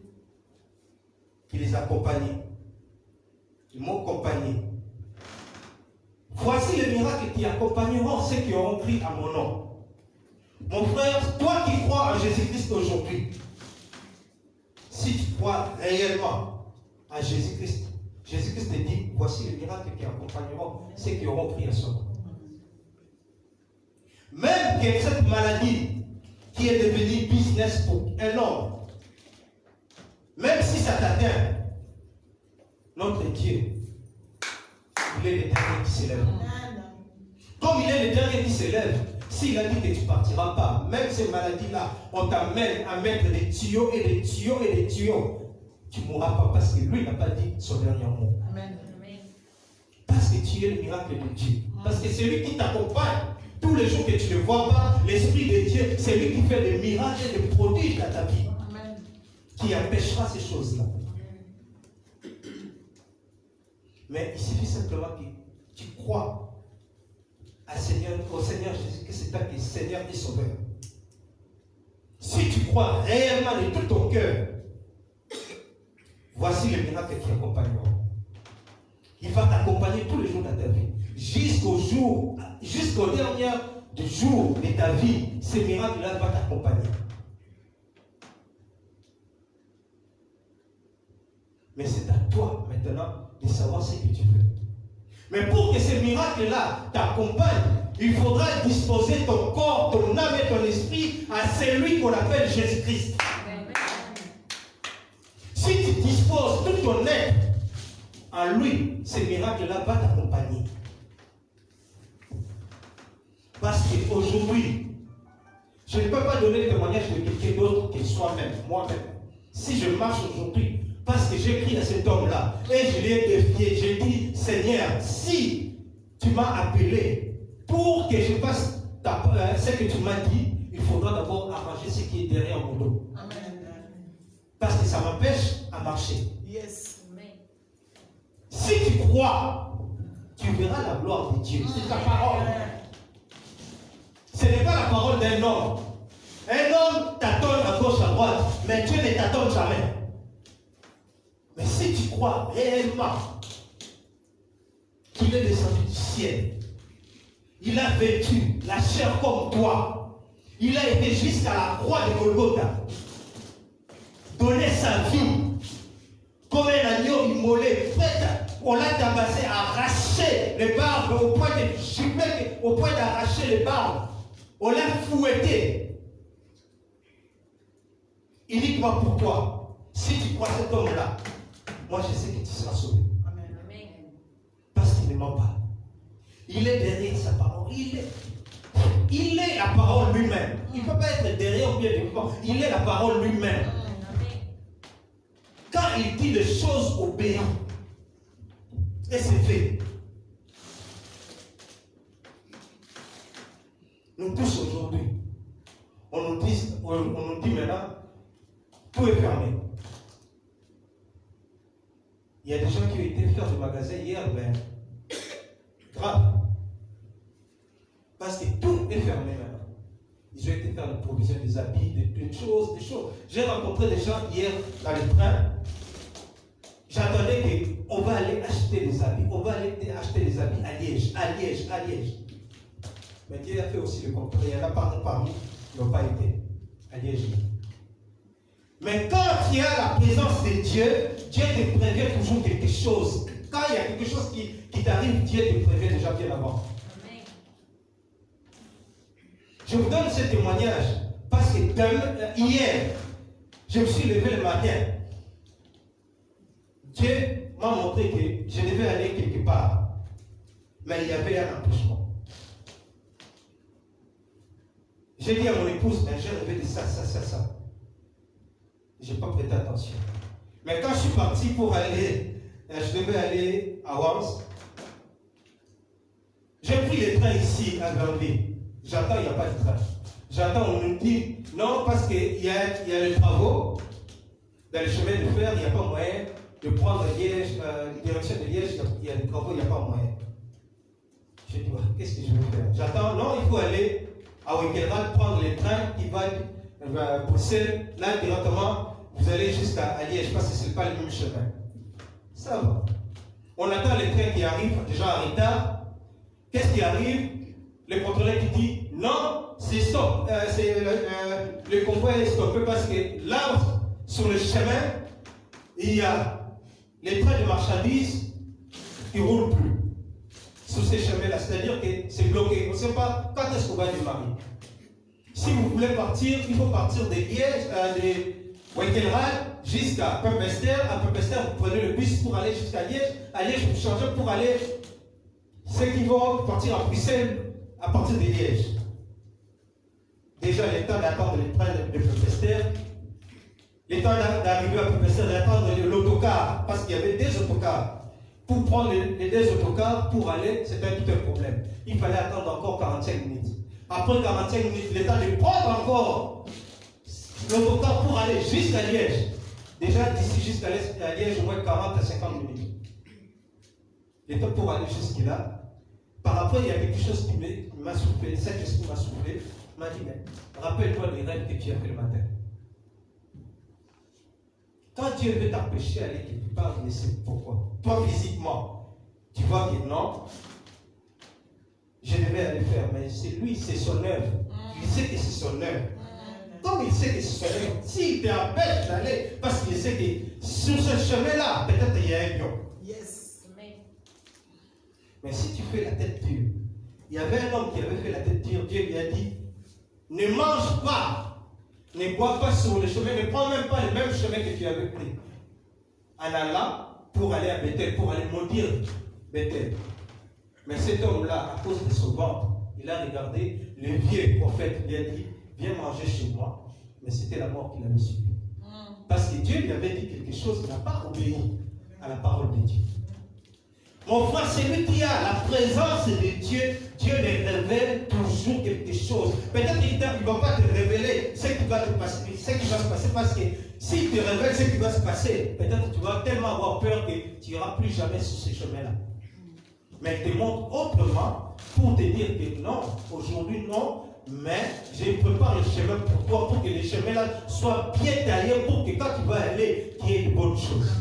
qui les accompagnaient. Le mot accompagner. Voici les miracles qui accompagneront ceux qui auront cru à mon nom. Mon frère, toi qui crois en Jésus-Christ aujourd'hui, si tu crois réellement à Jésus-Christ, Jésus-Christ te dit, voici les miracles qui accompagneront ceux qui auront cru à son nom. Même que cette maladie qui est devenue business pour un homme, même si ça t'atteint, notre Dieu, il est le dernier qui s'élève. Comme il est le dernier qui s'élève, s'il a dit que tu ne partiras pas, même ces maladies-là, on t'amène à mettre des tuyaux et des tuyaux et des tuyaux, tu ne mourras pas parce que lui n'a pas dit son dernier mot.
Amen.
Parce que tu es le miracle de Dieu. Parce que c'est lui qui t'accompagne. Tous les jours que tu ne le vois pas, l'Esprit de Dieu, c'est lui qui fait des miracles et des prodiges dans ta vie.
Amen.
Qui empêchera ces choses-là. Mais il suffit simplement que tu crois au Seigneur Jésus, que c'est toi qui es Seigneur et Sauveur. Si tu crois réellement de tout ton cœur, voici le miracle qui accompagnera. Il va t'accompagner tous les jours de ta vie. Jusqu'au dernier jour de ta vie, ce miracle-là va t'accompagner. Mais c'est à toi maintenant de savoir ce que tu veux. Mais pour que ce miracle-là t'accompagne, il faudra disposer ton corps, ton âme et ton esprit à celui qu'on appelle Jésus-Christ. Si tu disposes tout ton être à lui, ce miracle-là va t'accompagner. Parce qu'aujourd'hui, je ne peux pas donner le témoignage de quelqu'un d'autre que soi-même, moi-même. Si je marche aujourd'hui, parce que j'ai pris à cet homme-là, et je lui ai défié, j'ai dit, Seigneur, si tu m'as appelé pour que je fasse ce que tu m'as dit, il faudra d'abord arranger ce qui est derrière mon dos.
Amen.
Parce que ça m'empêche à marcher.
Yes.
Si tu crois, tu verras la gloire de Dieu. C'est ta parole. Ce n'est pas la parole d'un homme. Un homme t'attend à gauche, à droite, mais Dieu ne t'attend jamais. Mais si tu crois réellement qu'il est descendu du ciel, il a vécu la chair comme toi, il a été jusqu'à la croix de Golgotha, donné sa vie comme un agneau immolé, on l'a tabassé, arraché les barbes au point d'arracher les barbes, on l'a fouetté. Uniquement pour toi, si tu crois cet homme-là, moi je sais que tu seras sauvé.
Amen.
Parce qu'il ne ment pas. Il est derrière sa parole. Il est la parole lui-même. Il ne peut pas être derrière ou bien devant. Il est la parole lui-même. quand il dit les choses obéis, et c'est fait. Nous tous aujourd'hui, on nous dit maintenant, tout est fermé. Il y a des gens qui ont été faire du magasin hier, ben, grave. Parce que tout est fermé maintenant. Ils ont été faire la provision des habits, des choses. J'ai rencontré des gens hier dans le train. J'attendais qu'on va aller acheter des habits. On va aller acheter des habits à Liège. Mais Dieu a fait aussi le contraire. Il y en a parmi qui n'ont pas été à Liège. Mais quand il y a la présence de Dieu, Dieu te prévient toujours quelque chose. Quand il y a quelque chose qui t'arrive, Dieu te prévient déjà bien avant. Amen. Je vous donne ce témoignage parce que hier, je me suis levé le matin. Dieu m'a montré que je devais aller quelque part. Mais il y avait un empêchement. J'ai dit à mon épouse, ben, j'ai rêvé de ça. Je n'ai pas prêté attention. Mais quand je suis parti pour aller, je devais aller à Worms. J'ai pris le train ici à Gambie. J'attends, il n'y a pas de train. J'attends, on me dit, non, parce qu'il y a les travaux. Dans le chemin de fer, il n'y a pas moyen de prendre Liège, direction de Liège, il y a des travaux, il n'y a pas moyen. J'ai dit, qu'est-ce que je vais faire? J'attends, non, il faut aller à Wickelrad, prendre les trains qui vont à Bruxelles, là directement, vous allez jusqu'à Liège, parce que ce n'est pas le même chemin. Ça va. On attend les trains qui arrivent, déjà en retard. Qu'est-ce qui arrive? Le contrôleur qui dit, non, c'est stop. Le convoi est stoppé parce que là, sur le chemin, il y a les trains de marchandises qui ne roulent plus sur ces chemins-là. C'est-à-dire que c'est bloqué. On ne sait pas quand est-ce qu'on va démarrer. Si vous voulez partir, il faut partir de Liège, de Wickelrad jusqu'à Pumpester. À Pumpester, vous prenez le bus pour aller jusqu'à Liège. À Liège, vous changez pour aller. Ceux qui vont partir à Bruxelles à partir de Liège. Déjà, le temps d'attendre les trains de Pumpester. Le temps d'arriver à Pumpester, d'attendre l'autocar, parce qu'il y avait des autocars. Pour prendre les deux autocars, pour aller, c'était tout un problème. Il fallait attendre encore 45 minutes. Après 45 minutes, le temps de prendre encore l'autocar pour aller jusqu'à Liège. Déjà, d'ici jusqu'à Liège, au moins 40 à 50 minutes. Le temps pour aller jusque-là. Par après, il y a quelque chose qui m'a soufflé. Cet esprit m'a soufflé. Il m'a dit, mais rappelle-toi les rêves que tu as fait le matin. Quand Dieu veut t'empêcher d'aller quelque part, il sait pourquoi. Toi, physiquement, tu vois que non, je devais aller faire, mais c'est lui, c'est son œuvre. Il sait que c'est son œuvre. Comme il sait que c'est son œuvre, s'il t'empêche d'aller, parce qu'il sait que sur ce chemin-là, peut-être il y a un lion.
Yes.
Mais si tu fais la tête dure, il y avait un homme qui avait fait la tête dure, Dieu lui a dit, ne mange pas. Ne bois pas sur le chemin, ne prends même pas le même chemin que tu avais pris. En allant pour aller à Bethel, pour aller maudire Bethel. Mais cet homme-là, à cause de son ventre, il a regardé le vieux prophète, il a dit, viens manger chez moi. Mais c'était la mort qu'il avait subie. Parce que Dieu lui avait dit quelque chose, il n'a pas obéi à la parole de Dieu. Mon frère, celui qui a la présence de Dieu, Dieu lui révèle toujours quelque chose. Peut-être qu'il ne va pas te révéler ce qui va te passer, ce qui va se passer, parce que s'il te révèle ce qui va se passer, peut-être tu vas tellement avoir peur que tu n'iras plus jamais sur ce chemin-là. Mais il te montre autrement pour te dire que non, aujourd'hui non, mais je prépare le chemin pour toi, pour que le chemin-là soit bien taillé, pour que quand tu vas aller, qu'il y ait de bonnes choses.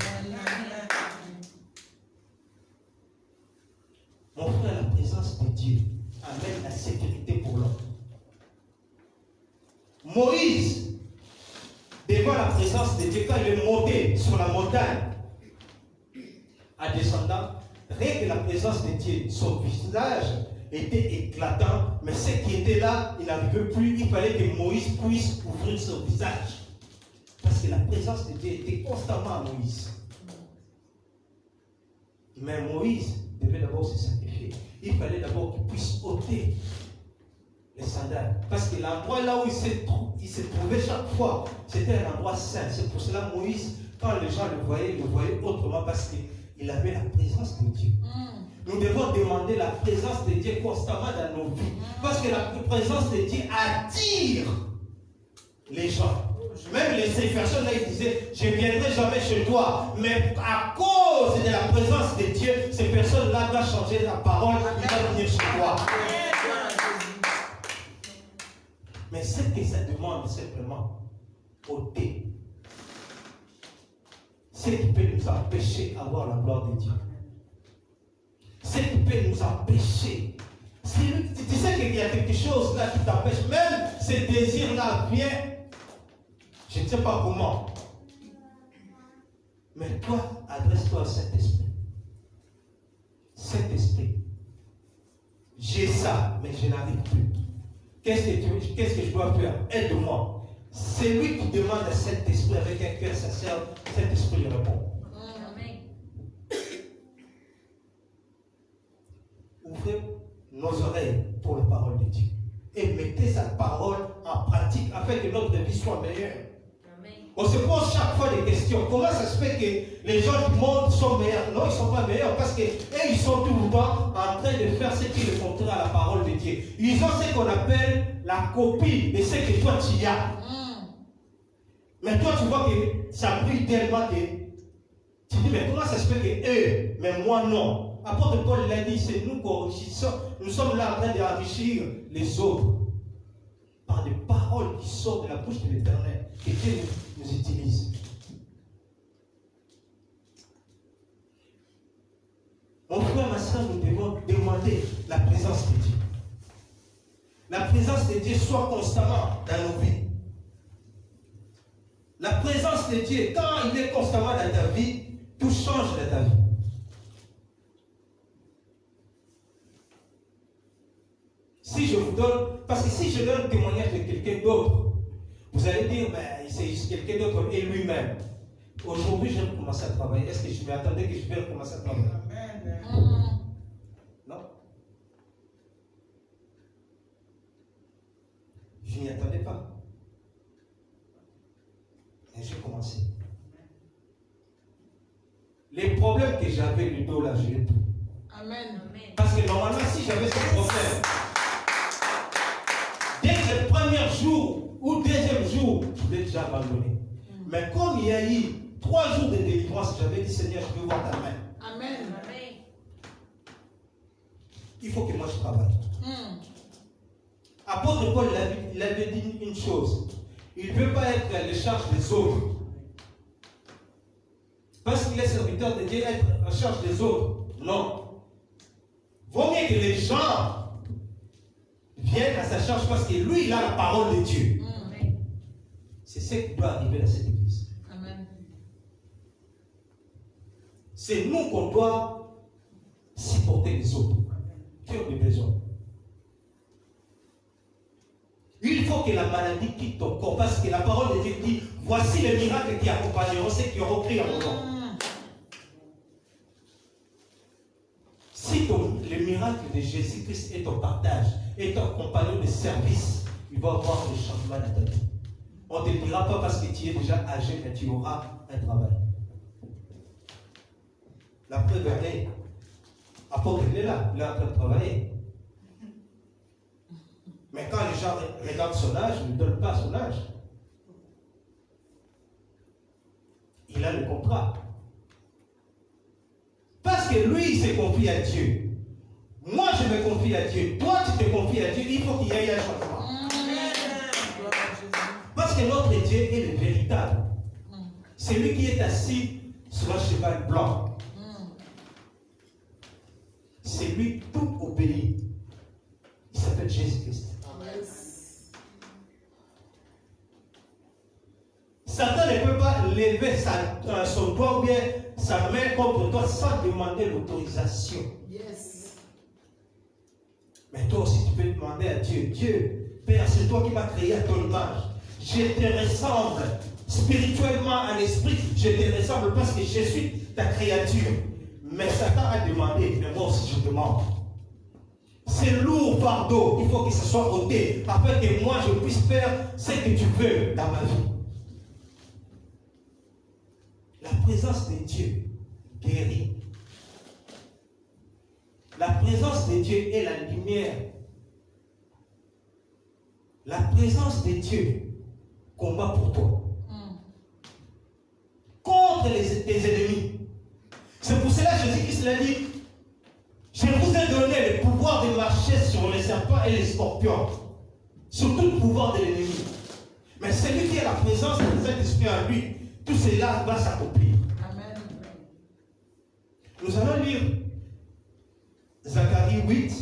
Mon frère, la présence de Dieu amène la sécurité pour l'homme. Moïse, devant la présence de Dieu, quand il est monté sur la montagne, en descendant, rien que la présence de Dieu, son visage était éclatant, mais ce qui était là, il n'arrivait plus, il fallait que Moïse puisse ouvrir son visage. Parce que la présence de Dieu était constamment à Moïse. Mais Moïse devait d'abord se sacrifier. Il fallait d'abord qu'il puisse ôter les sandales. Parce que l'endroit là où il s'est trouvé chaque fois, c'était un endroit saint. C'est pour cela Moïse, quand les gens le voyaient autrement parce qu'il avait la présence de Dieu. Nous devons demander la présence de Dieu constamment dans nos vies. Parce que la présence de Dieu attire les gens. Même ces personnes-là, ils disaient, je ne viendrai jamais chez toi. Mais à cause de la présence de Dieu, ces personnes-là doivent changer la parole, ils doivent venir chez toi. Mais ce que ça demande simplement, ôter ce qui peut nous empêcher d'avoir la gloire de Dieu. Ce qui peut nous empêcher. Tu sais qu'il y a quelque chose là qui t'empêche, même ce désir-là vient, je ne sais pas comment. Mais toi, adresse-toi à Saint-Esprit. Saint-Esprit, j'ai ça, mais je n'arrive plus. Qu'est-ce que je dois faire? Aide-moi. C'est lui qui demande à Saint-Esprit avec un cœur sincère. Saint-Esprit lui répond. Ouvrez nos oreilles pour la parole de Dieu. Et mettez sa parole en pratique afin que notre vie soit meilleure. On se pose chaque fois des questions. Comment ça se fait que les gens du monde sont meilleurs? Non, ils ne sont pas meilleurs parce qu'ils sont tout le temps en train de faire ce qui est le contraire à la parole de Dieu. Ils ont ce qu'on appelle la copie de ce que toi tu as. Mais toi tu vois que ça brille tellement que tu dis, mais comment ça se fait que eux, mais moi non? Apôtre Paul l'a dit, c'est nous qu'enrichissons. Nous sommes là en train d'enrichir les autres par des paroles qui sortent de la bouche de l'Éternel et Dieu nous utilise. Mon frère, ma soeur, nous devons demander la présence de Dieu. La présence de Dieu soit constamment dans nos vies. La présence de Dieu, quand il est constamment dans ta vie, tout change dans ta vie. Si je vous donne, parce que si je donne le témoignage de quelqu'un d'autre, vous allez dire, ben, c'est juste quelqu'un d'autre et lui-même. Aujourd'hui, je vais commencer à travailler. Est-ce que je m'attendais que je vais recommencer à travailler? Non. Je n'y attendais pas. Et j'ai commencé. Les problèmes que j'avais le dos là, je l'ai plus.
Amen.
Parce que normalement, si j'avais ce problème, dès le premier jour ou deuxième jour, je l'ai déjà abandonné. Mais comme il y a eu 3 jours de délivrance, j'avais dit, Seigneur, je veux voir ta main.
Amen.
Il faut que moi je travaille. Apôtre Paul, il avait dit une chose. Il ne veut pas être à la charge des autres. Parce qu'il est serviteur de Dieu, être à charge des autres. Non. Vaut mieux que les gens viennent à sa charge parce que lui, il a la parole de Dieu. C'est ce qui doit arriver dans cette église.
Amen.
C'est nous qu'on doit supporter les autres qui ont des besoins. Il faut que la maladie quitte ton corps parce que la parole de Dieu dit, voici les miracles qui accompagneront ceux qui auront pris en mon nom. Si le miracle de Jésus-Christ est ton partage, est ton compagnon de service, il va avoir des changements dans ta vie. On ne te dira pas parce que tu es déjà âgé, mais tu auras un travail. La preuve est, apôtre, il est là, il est en train de travailler. Mais quand les gens regardent son âge, ils ne donnent pas son âge. Il a le contrat. Parce que lui, il se confie à Dieu. Moi, je me confie à Dieu. Toi, tu te confies à Dieu. Il faut qu'il y ait un changement. Parce que notre Dieu est le véritable. C'est lui qui est assis sur un cheval blanc. C'est lui tout obéit. Il s'appelle Jésus-Christ. Satan ne peut pas lever son doigt ou bien sa main contre toi sans demander l'autorisation.
Yes.
Mais toi aussi, tu peux demander à Dieu, Dieu, Père, c'est toi qui m'as créé à ton image. Je te ressemble spirituellement à l'esprit. Je te ressemble parce que je suis ta créature. Mais Satan a demandé, mais moi aussi je demande. C'est lourd fardeau. Il faut que ce soit ôté afin que moi je puisse faire ce que tu veux dans ma vie. La présence de Dieu guérit. La présence de Dieu est la lumière. La présence de Dieu combat pour toi. Contre tes ennemis. C'est pour cela que Jésus-Christ l'a dit, je vous ai donné le pouvoir de marcher sur les serpents et les scorpions, sur tout le pouvoir de l'ennemi. Mais celui qui a la présence de Saint-Esprit en lui, tout cela va s'accomplir. Amen. Nous allons lire Zacharie 8,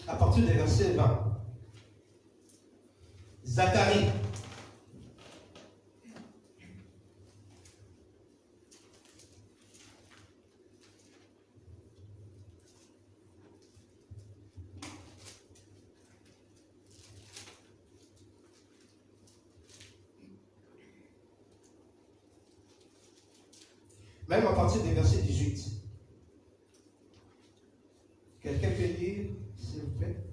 à partir du verset 20. Zacharie. Même à partir du verset 18. Quelqu'un peut lire, s'il vous plaît?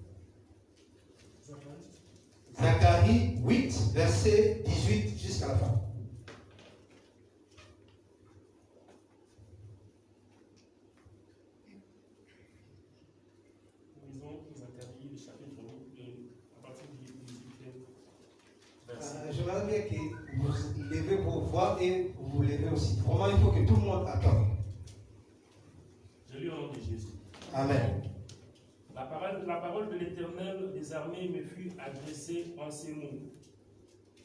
Zacharie 8, verset 18 jusqu'à la fin.
Lisons Zacharie, le chapitre 8, à partir du 18e verset.
J'aimerais bien que vous levez vos voix et vous vous levez aussi. Vraiment, il faut que tout le monde attende.
Je lis au nom de Jésus.
Amen.
La parole de l'Éternel des armées me fut adressée en ces mots.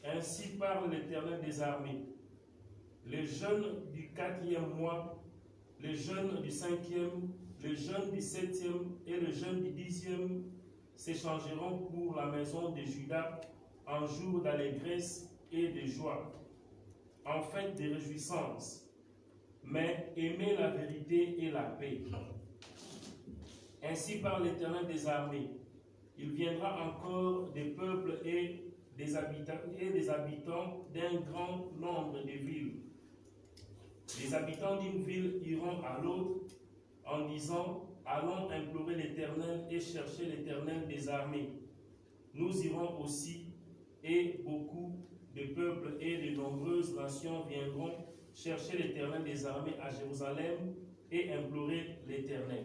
Ainsi parle l'Éternel des armées. Les jeunes du 4e mois, les jeunes du 5e, les jeunes du 7e et les jeunes du 10e s'échangeront pour la maison de Juda en jour d'allégresse et de joie, en fête de réjouissance. Mais aimez la vérité et la paix. Ainsi parle l'Éternel des armées. Il viendra encore des peuples et des habitants d'un grand nombre de villes. Les habitants d'une ville iront à l'autre en disant, allons implorer l'Éternel et chercher l'Éternel des armées. Nous irons aussi, et beaucoup de peuples et de nombreuses nations viendront chercher l'Éternel des armées à Jérusalem et implorer l'Éternel.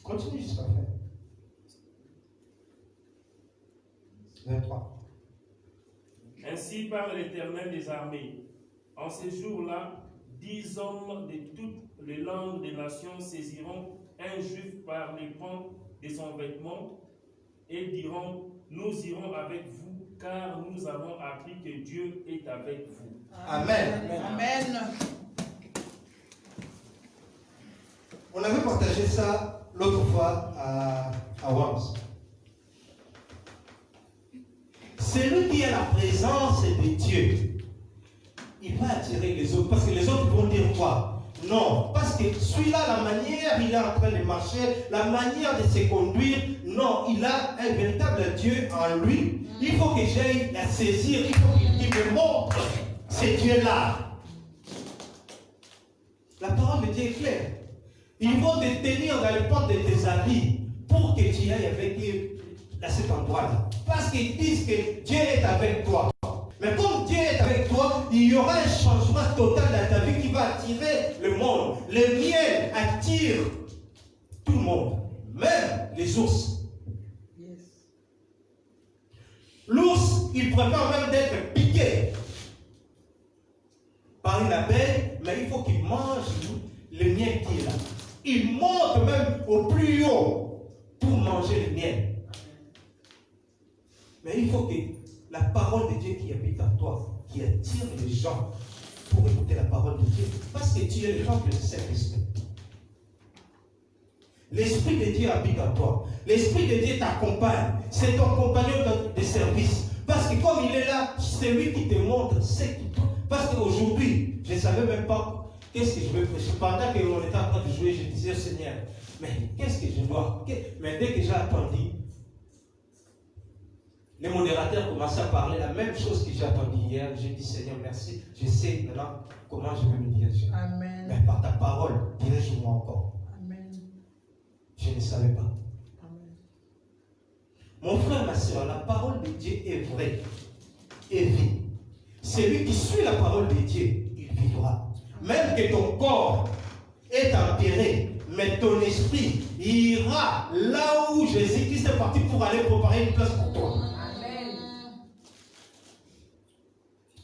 Continue jusqu'à la fin. 23.
Ainsi parle l'Éternel des armées. En ces jours-là, 10 hommes de toutes les langues des nations saisiront un juif par les pans de son vêtement et diront, nous irons avec vous, car nous avons appris que Dieu est avec vous.
Amen.
Amen.
On avait partagé ça l'autre fois à Worms. Celui qui a la présence de Dieu, il va attirer les autres. Parce que les autres vont dire quoi? Non. Parce que celui-là, la manière il est en train de marcher, la manière de se conduire, non, il a un véritable Dieu en lui. Il faut que j'aille la saisir. Il faut qu'il me montre ce Dieu-là. La parole de Dieu est claire. Ils vont te tenir dans les portes de tes habits pour que tu ailles avec eux à cet endroit-là. Parce qu'ils disent que Dieu est avec toi. Mais comme Dieu est avec toi, il y aura un changement total dans ta vie qui va attirer le monde. Le miel attire tout le monde, même les ours. L'ours, il préfère même d'être piqué par une abeille, mais il faut qu'il mange le miel qui est là. Il monte même au plus haut pour manger le miel. Mais il faut que la parole de Dieu qui habite en toi, qui attire les gens pour écouter la parole de Dieu, parce que tu es le temple du Saint-Esprit. L'Esprit de Dieu habite en toi. L'Esprit de Dieu t'accompagne. C'est ton compagnon de service. Parce que comme il est là, c'est lui qui te montre ce qu'il faut. Parce qu'aujourd'hui, je ne savais même pas qu'est-ce que je veux prêcher. Pendant qu'on était en train de jouer, je disais au Seigneur, mais qu'est-ce que je dois? Mais dès que j'ai attendu, les modérateurs commençaient à parler la même chose que j'ai attendu hier. J'ai dit, Seigneur, merci. Je sais maintenant comment je vais me diriger.
Amen.
Mais par ta parole, dirige-moi encore.
Amen.
Je ne savais pas. Mon frère, ma soeur, la parole de Dieu est vraie et vit. Celui qui suit la parole de Dieu, il vivra. Même que ton corps est enterré, mais ton esprit ira là où Jésus-Christ est parti pour aller préparer une place pour toi. Amen.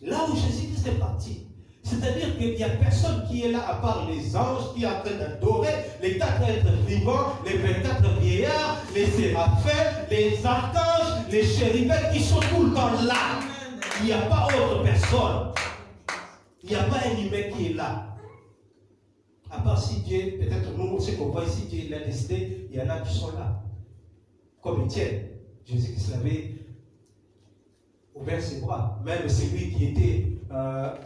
Là où Jésus-Christ est parti. C'est-à-dire qu'il n'y a personne qui est là à part les anges qui sont en train d'adorer, les 4 êtres vivants, les 24 vieillards, les séraphins, les archanges, les chérubins qui sont tout le temps là. Il n'y a pas autre personne. Il n'y a pas un humain qui est là. À part si Dieu, peut-être nous, ce qu'on voit ici, Dieu l'a décidé, il y en a qui sont là. Comme Étienne. Jésus-Christ l'avait ouvert ses bras. Même celui qui était à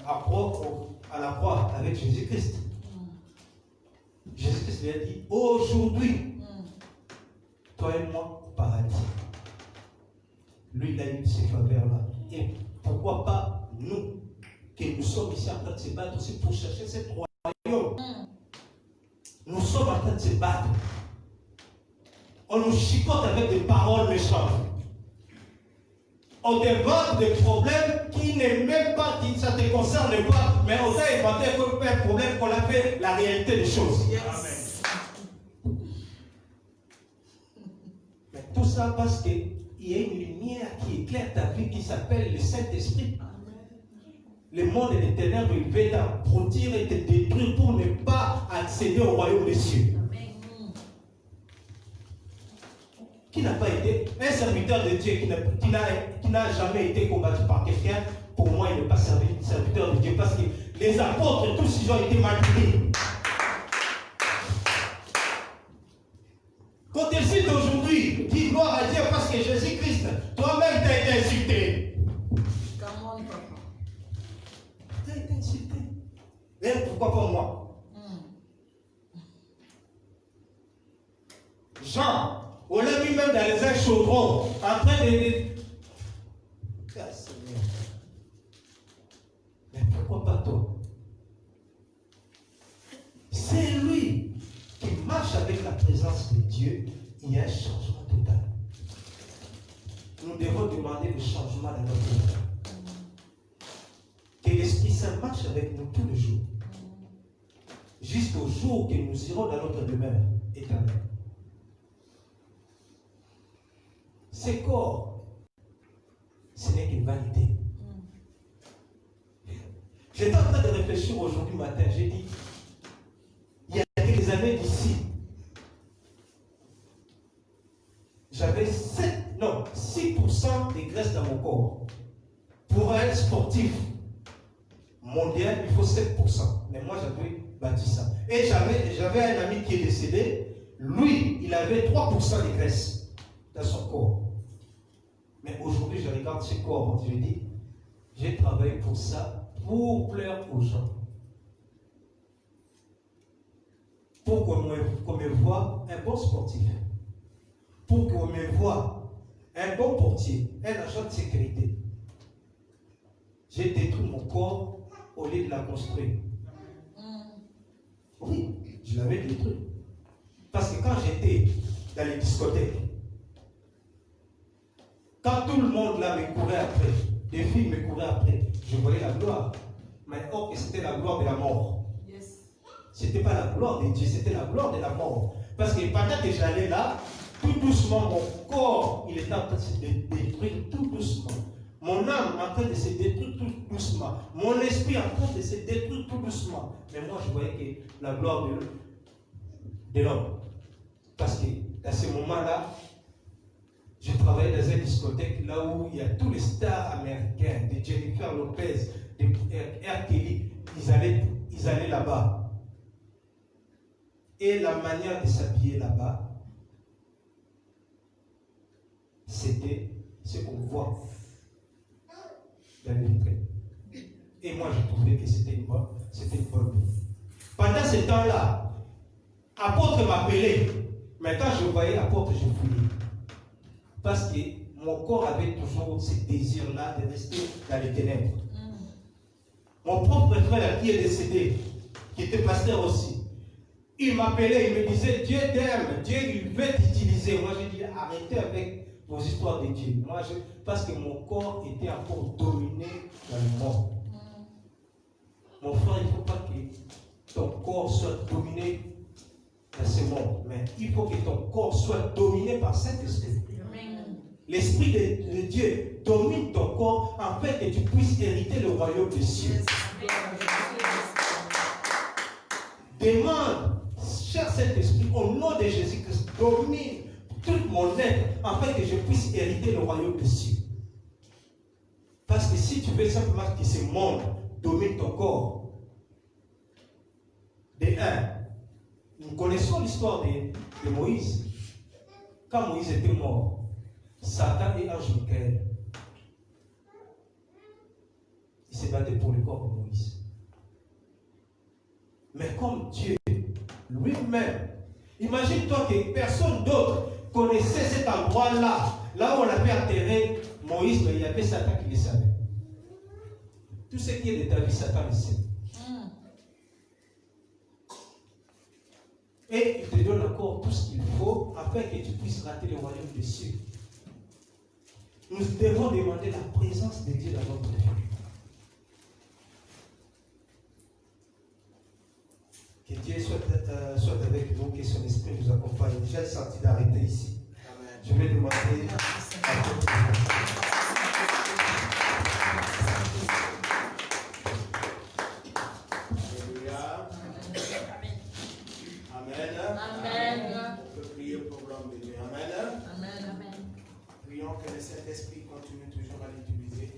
la croix avec Jésus-Christ. Jésus-Christ lui a dit, aujourd'hui, toi et moi, au paradis. Lui, il a eu ces faveurs-là. Et pourquoi pas nous, que nous sommes ici en train de se battre aussi pour chercher cette royaume. Nous sommes en train de se battre. On nous chicote avec des paroles méchantes. On développe des problèmes qui n'est même pas, qui ça ne te concerne pas, mais on a inventé un problème qu'on appelle la réalité des choses. Yes. Amen. Mais tout ça parce qu'il y a une lumière qui éclaire ta vie qui s'appelle le Saint-Esprit. Le monde et les ténèbres, il veut t'abrutir et te détruire pour ne pas accéder au royaume des cieux. Qui n'a pas été un serviteur de Dieu, qui n'a jamais été combattu par quelqu'un, pour moi, il n'est pas serviteur de Dieu, parce que les apôtres, tous, ils ont été maltraités. Quand ils citent aujourd'hui, dis gloire à Dieu parce que Jésus-Christ, toi-même, tu as été insulté. Tu as été insulté. Et pourquoi pas moi? Jean, on l'a mis même dans les airs chaudrons, en train de... Mais pourquoi pas toi? C'est lui qui marche avec la présence de Dieu. Il y a un changement total. Nous devons demander le changement dans notre vie. Que l'Esprit Saint marche avec nous tous les jours. Jusqu'au jour que nous irons dans notre demeure éternelle. Ces corps, ce n'est qu'une vanité. J'étais en train de réfléchir aujourd'hui matin. J'ai dit, il y a quelques années d'ici, j'avais 6% de graisse dans mon corps. Pour un sportif mondial, il faut 7%. Mais moi, j'avais bâti ça. Et j'avais un ami qui est décédé. Lui, il avait 3% de graisse dans son corps. Mais aujourd'hui, je regarde ce corps. Je dis, j'ai travaillé pour ça, pour plaire aux gens. Pour qu'on me voie un bon sportif. Pour qu'on me voie un bon portier, un agent de sécurité. J'ai détruit mon corps au lieu de la construire. Oui, je l'avais détruit. Parce que quand j'étais dans les discothèques, quand tout le monde là me courait après, des filles me couraient après, je voyais la gloire. Mais or que c'était la gloire de la mort. Yes. Ce n'était pas la gloire de Dieu, c'était la gloire de la mort. Parce que pendant que j'allais là, tout doucement, mon corps, il était en train de se détruire tout doucement. Mon âme en train de se détruire tout doucement. Mon esprit en train de se détruire tout doucement. Mais moi, je voyais que la gloire de l'homme. Parce que dans ce moment-là, je travaillais dans une discothèque là où il y a tous les stars américains, de Jennifer Lopez, de R. Kelly, ils allaient là-bas. Et la manière de s'habiller là-bas, c'était ce qu'on voit dans les vitrines. Et moi, je trouvais que c'était une bonne vie. Pendant ce temps-là, apôtre m'appelait. Mais quand je voyais apôtre, je fouillais. Parce que mon corps avait toujours ce désir-là de rester dans les ténèbres. Mon propre frère qui est décédé, qui était pasteur aussi, Il m'appelait, il me disait, Dieu t'aime, Dieu il veut t'utiliser. Moi j'ai dit, arrêtez avec vos histoires de Dieu. Parce que mon corps était encore dominé dans le monde. Mon frère, il ne faut pas que ton corps soit dominé dans ce monde. Mais il faut que ton corps soit dominé par Saint-Esprit. L'Esprit de Dieu domine ton corps afin que tu puisses hériter le royaume des cieux. Demande, cher Saint-Esprit, au nom de Jésus-Christ, domine tout mon être afin que je puisse hériter le royaume des cieux. Parce que si tu veux simplement que ce monde domine ton corps, nous connaissons l'histoire de Moïse. Quand Moïse était mort, Satan et Ange Michael, ils se battaient pour le corps de Moïse. Mais comme Dieu lui-même, imagine-toi que personne d'autre connaissait cet endroit-là, là où on avait enterré Moïs, mais il y avait Satan qui le savait. Tout ce qui est de ta vie, Satan le sait. Et il te donne encore tout ce qu'il faut afin que tu puisses rater le royaume des cieux. Nous devons demander la présence de Dieu dans notre vie. Que Dieu soit avec nous, que son esprit nous accompagne. J'ai senti d'arrêter ici. Amen. Je vais demander à votre Alléluia. Amen. Amen. On peut prier pour l'homme de Dieu. Amen. Amen. Prions que le Saint-Esprit continue toujours à l'utiliser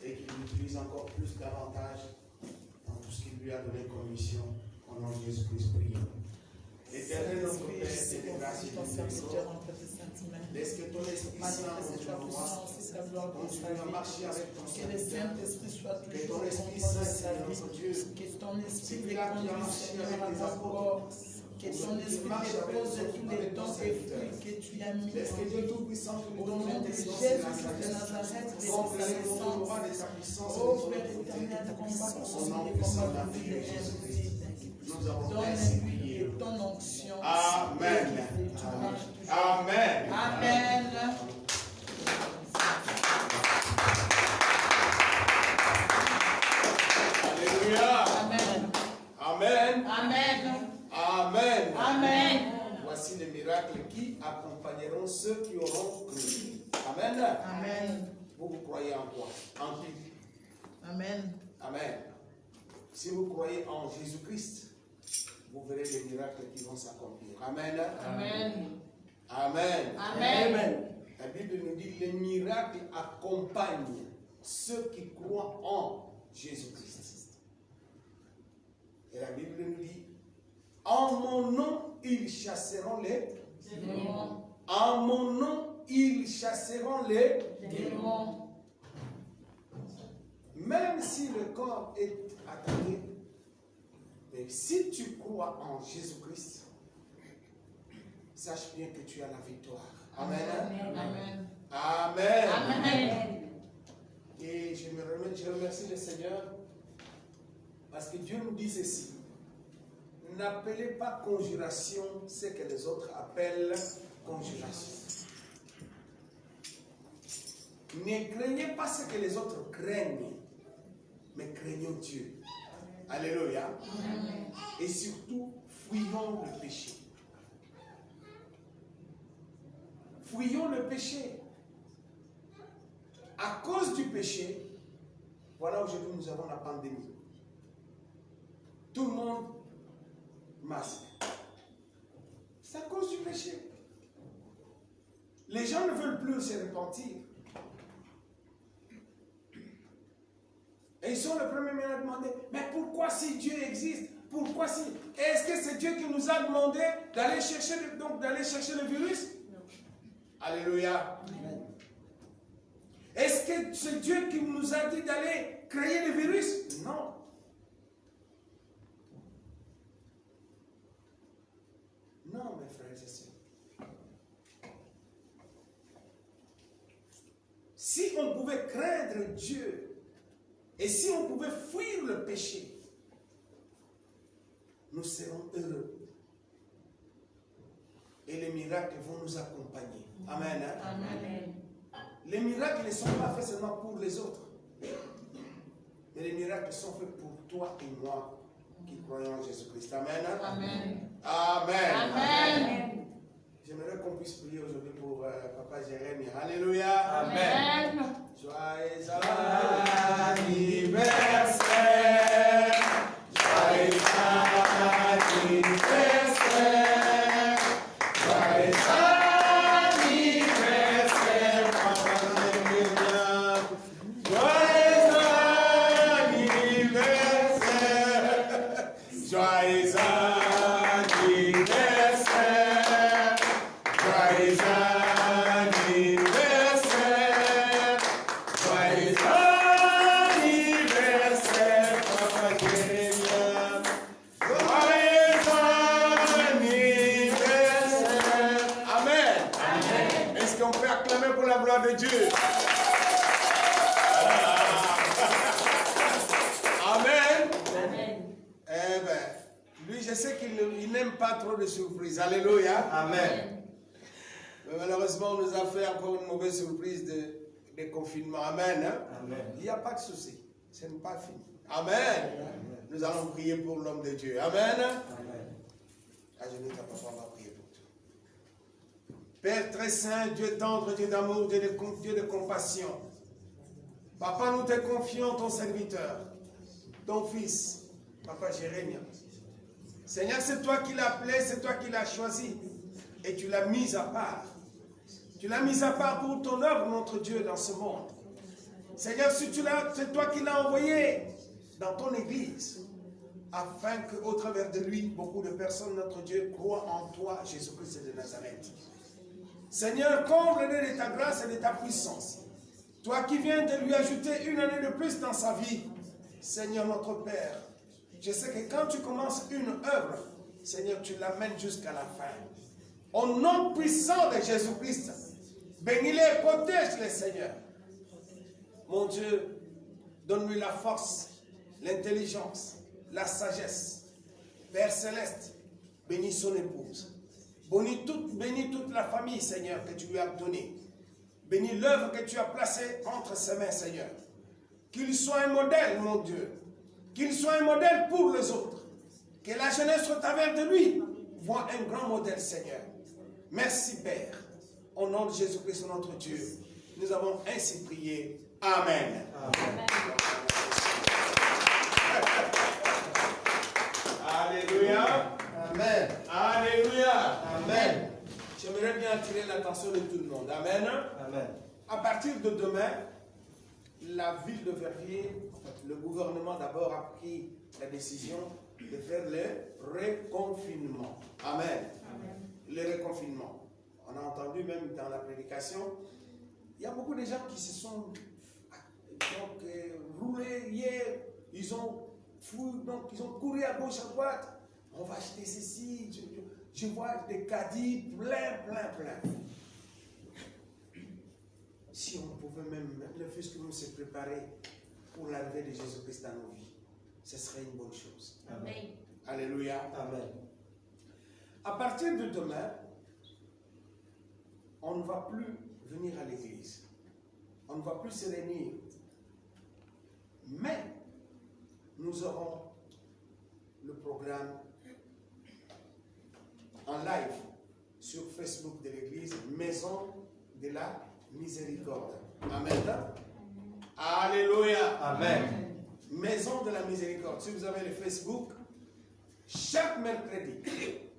et qu'il l'utilise encore plus davantage dans tout ce qu'il lui a donné comme mission. Au nom de Jésus-Christ, prions. Éternel notre Père, c'est de grâce et de miséricorde. Laisse que ton Esprit Saint continue à marcher avec ton Saint-Esprit. Que ton Esprit Saint, Seigneur notre Dieu, celui-là qui a marché avec les apôtres,
que ton esprit dépose tous les dons et fruits que tu as mis
laisse que Dieu Tout-Puissant
au nom de Jésus de Nazareth, de sa naissance, ô Père éternel, combat pour celui qui combat pour lui de donne-lui ton onction.
Amen. Amen.
Amen.
Alléluia.
Amen.
Amen.
Amen.
Amen.
Amen.
Voici les miracles qui accompagneront ceux qui auront cru. Amen.
Amen.
Vous croyez en quoi? En qui?
Amen.
Amen. Si vous croyez en Jésus-Christ, vous verrez les miracles qui vont s'accomplir. Amen.
Amen.
Amen.
Amen.
La Bible nous dit que les miracles accompagnent ceux qui croient en Jésus-Christ. Et la Bible nous dit, en mon nom, ils chasseront les
démons.
En mon nom, ils chasseront les
Démons.
Même si le corps est attaqué, mais si tu crois en Jésus-Christ, sache bien que tu as la victoire. Amen.
Amen.
Amen.
Amen.
Et je remercie le Seigneur parce que Dieu nous dit ceci. N'appelez pas conjuration ce que les autres appellent conjuration. Ne craignez pas ce que les autres craignent, mais craignons Dieu. Alléluia.
Amen.
Et surtout, fuyons le péché. Fuyons le péché. À cause du péché, voilà aujourd'hui nous avons la pandémie. Tout le monde masque. C'est à cause du péché. Les gens ne veulent plus se repentir. Et ils sont les premiers à demander, mais pourquoi si Dieu existe, pourquoi si... Est-ce que c'est Dieu qui nous a demandé d'aller chercher le virus? Non. Alléluia. Amen. Est-ce que c'est Dieu qui nous a dit d'aller créer le virus? Non. Non, mes frères et sœurs. Si on pouvait craindre Dieu, et si on pouvait fuir le péché, nous serons heureux.
et les miracles vont nous accompagner. Amen. Hein?
Amen.
Les miracles ne sont pas faits seulement pour les autres. Mais les miracles sont faits pour toi et moi qui croyons en Jésus-Christ. Amen. Hein?
Amen.
Amen.
Amen.
J'aimerais qu'on puisse prier aujourd'hui pour Papa Jérémie. Alléluia.
Amen.
Joyeux anniversaire. Joyeux anniversaire. Joyeux anniversaire. Papa Jérémie. Joyeux anniversaire. Joyeux anniversaire. Joyeux anniversaire. Joyeux anniversaire, Papa Jérémie. Joyeux anniversaire. Amen. Amen. Est-ce qu'on peut acclamer pour la gloire de Dieu? Amen.
Amen.
Eh bien, lui, je sais qu'il n'aime pas trop de surprises. Alléluia.
Amen.
Mais malheureusement, on nous a fait encore une mauvaise surprise de confinement. Amen. Hein?
Amen.
Il n'y a pas de souci. Ce n'est pas fini. Amen. Nous allons prier pour l'homme de Dieu. Amen.
Amen.
Agenouille ta papa, on va prier pour toi. Père très saint, Dieu tendre, Dieu d'amour, Dieu de compassion. Papa, nous te confions ton serviteur, ton fils, Papa Jérémie. Seigneur, c'est toi qui l'as appelé, c'est toi qui l'as choisi. Et tu l'as mis à part. Tu l'as mis à part pour ton œuvre, notre Dieu, dans ce monde. Seigneur, c'est toi qui l'as envoyé dans ton église, afin qu'au travers de lui, beaucoup de personnes, notre Dieu, croient en toi, Jésus-Christ de Nazareth. Seigneur, comble-le de ta grâce et de ta puissance. Toi qui viens de lui ajouter une année de plus dans sa vie, Seigneur notre Père, je sais que quand tu commences une œuvre, Seigneur, tu l'amènes jusqu'à la fin. Au nom puissant de Jésus-Christ, bénis-les, protège-les, Seigneur. Mon Dieu, donne-lui la force, l'intelligence, la sagesse. Père céleste, bénis son épouse. Bénis toute la famille, Seigneur, que tu lui as donnée. Bénis l'œuvre que tu as placée entre ses mains, Seigneur. Qu'il soit un modèle, mon Dieu. Qu'il soit un modèle pour les autres. Que la jeunesse au travers de lui voit un grand modèle, Seigneur. Merci, Père. Au nom de Jésus-Christ, notre Dieu, nous avons ainsi prié. Amen.
Amen.
Alléluia.
Amen.
Alléluia.
Amen.
J'aimerais bien attirer l'attention de tout le monde. Amen.
Amen.
À partir de demain, la ville de Verviers, le gouvernement d'abord a pris la décision de faire le reconfinement. Amen.
Amen.
Le reconfinement. On a entendu même dans la prédication, il y a beaucoup de gens qui se sont roulés hier, ils ont fouillé, donc ils ont couru à gauche, à droite. On va acheter ceci, je vois des caddies plein. Si on pouvait même le fait que nous se préparer pour l'arrivée de Jésus-Christ dans nos vies, ce serait une bonne chose.
Amen.
Alléluia.
Amen.
À partir de demain, on ne va plus venir à l'église. On ne va plus se réunir. Mais nous aurons le programme en live sur Facebook de l'église Maison de la Miséricorde. Amen. Alléluia.
Amen.
Maison de la Miséricorde. Si vous avez le Facebook, chaque mercredi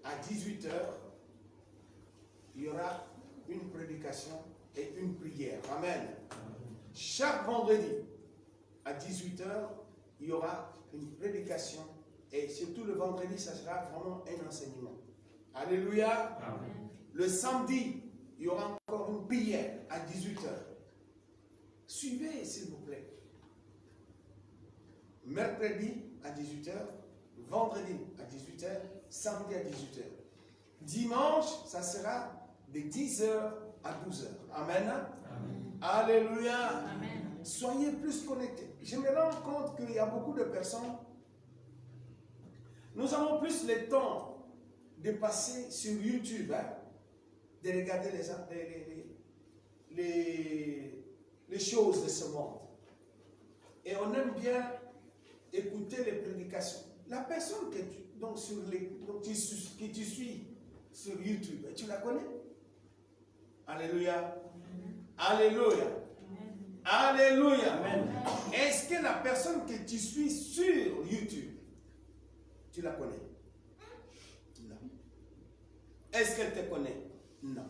à 18h, il y aura une prédication et une prière. Amen. Chaque vendredi à 18h, il y aura une prédication et surtout le vendredi, ça sera vraiment un enseignement. Alléluia.
Amen.
Le samedi, il y aura encore une prière à 18h. Suivez, s'il vous plaît. Mercredi à 18h, vendredi à 18h, samedi à 18h. Dimanche, ça sera de 10h à 12h. Amen.
Amen.
Alléluia.
Amen.
Soyez plus connectés. Je me rends compte qu'il y a beaucoup de personnes. Nous avons plus le temps de passer sur YouTube. Hein? de regarder les choses de ce monde. Et on aime bien écouter les prédications. La personne que tu suis sur YouTube, tu la connais? Alléluia. Alléluia. Alléluia. Est-ce que la personne que tu suis sur YouTube, tu la connais? Non. Est-ce qu'elle te connaît? Non.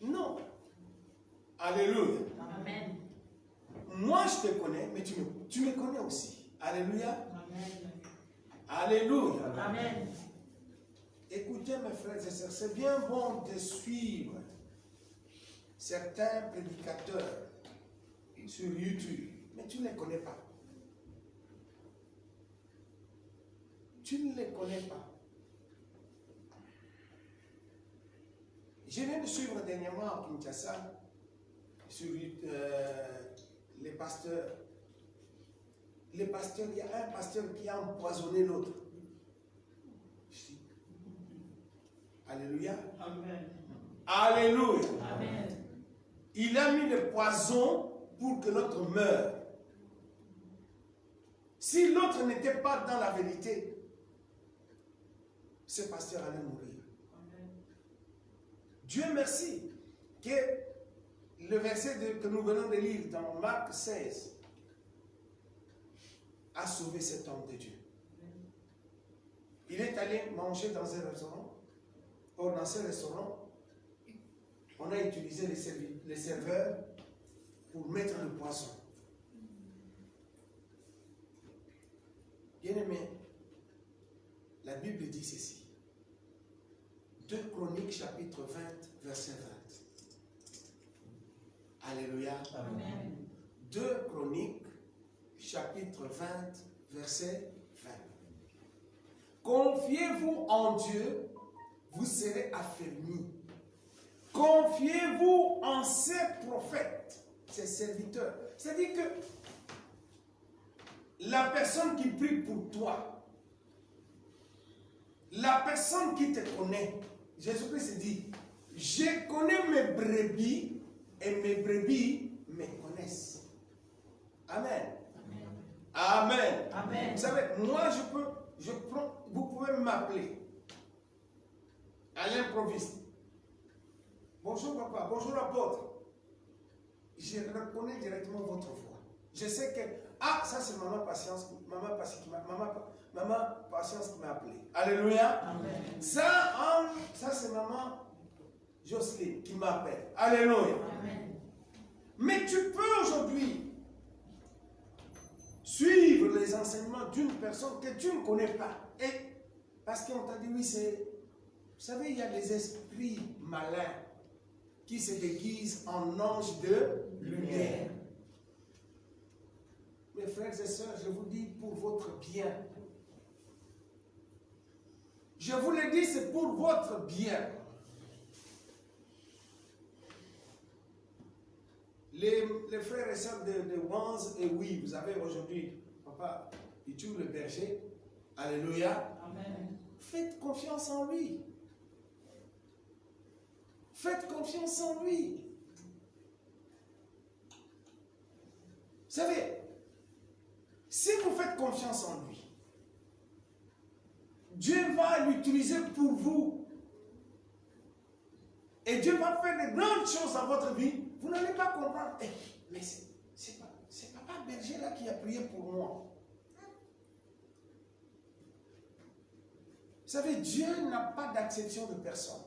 Non. Alléluia.
Amen.
Moi, je te connais, mais tu me connais aussi. Alléluia.
Amen.
Alléluia.
Amen.
Écoutez, mes frères et sœurs, c'est bien bon de suivre certains prédicateurs sur YouTube, mais tu ne les connais pas. Tu ne les connais pas. Je viens de suivre dernièrement à Kinshasa sur les pasteurs. Les pasteurs, il y a un pasteur qui a empoisonné l'autre. Alléluia.
Amen.
Alléluia.
Amen.
Il a mis le poison pour que l'autre meure. Si l'autre n'était pas dans la vérité, ce pasteur allait mourir.
Amen.
Dieu merci que le verset que nous venons de lire dans Marc 16 a sauvé cet homme de Dieu. Il est allé manger dans un restaurant. Or, dans ce restaurant, on a utilisé les serveurs pour mettre le poisson. Bien-aimé, la Bible dit ceci. 2 Chroniques, chapitre 20, verset 20. Alléluia.
Amen.
2 Chroniques, chapitre 20, verset 20. Confiez-vous en Dieu, vous serez affermis. Confiez-vous en ses prophètes, ses serviteurs. C'est-à-dire que la personne qui prie pour toi, la personne qui te connaît, Jésus-Christ dit, je connais mes brebis et mes brebis me connaissent. Amen. Amen.
Amen.
Vous savez, moi vous pouvez m'appeler à l'improviste. Bonjour papa, bonjour apôtre. Je reconnais directement votre voix. Je sais que, ça c'est maman Patience qui m'a appelé. Alléluia.
Amen.
Ça c'est maman Jocelyne qui m'appelle. Alléluia.
Amen.
Mais tu peux aujourd'hui suivre les enseignements d'une personne que tu ne connais pas. Et parce qu'on t'a dit, oui, vous savez, il y a des esprits malins qui se déguisent en anges de lumière. Mes frères et sœurs, je vous dis pour votre bien. Je vous le dis, c'est pour votre bien. Les frères et sœurs de Wanz et oui, vous avez aujourd'hui, papa, Pitou le berger. Alléluia.
Amen.
Faites confiance en lui. Faites confiance en lui. Vous savez, si vous faites confiance en lui, Dieu va l'utiliser pour vous. Et Dieu va faire de grandes choses dans votre vie. Vous n'allez pas comprendre. Mais c'est papa berger là qui a prié pour moi. Vous savez, Dieu n'a pas d'acception de personne.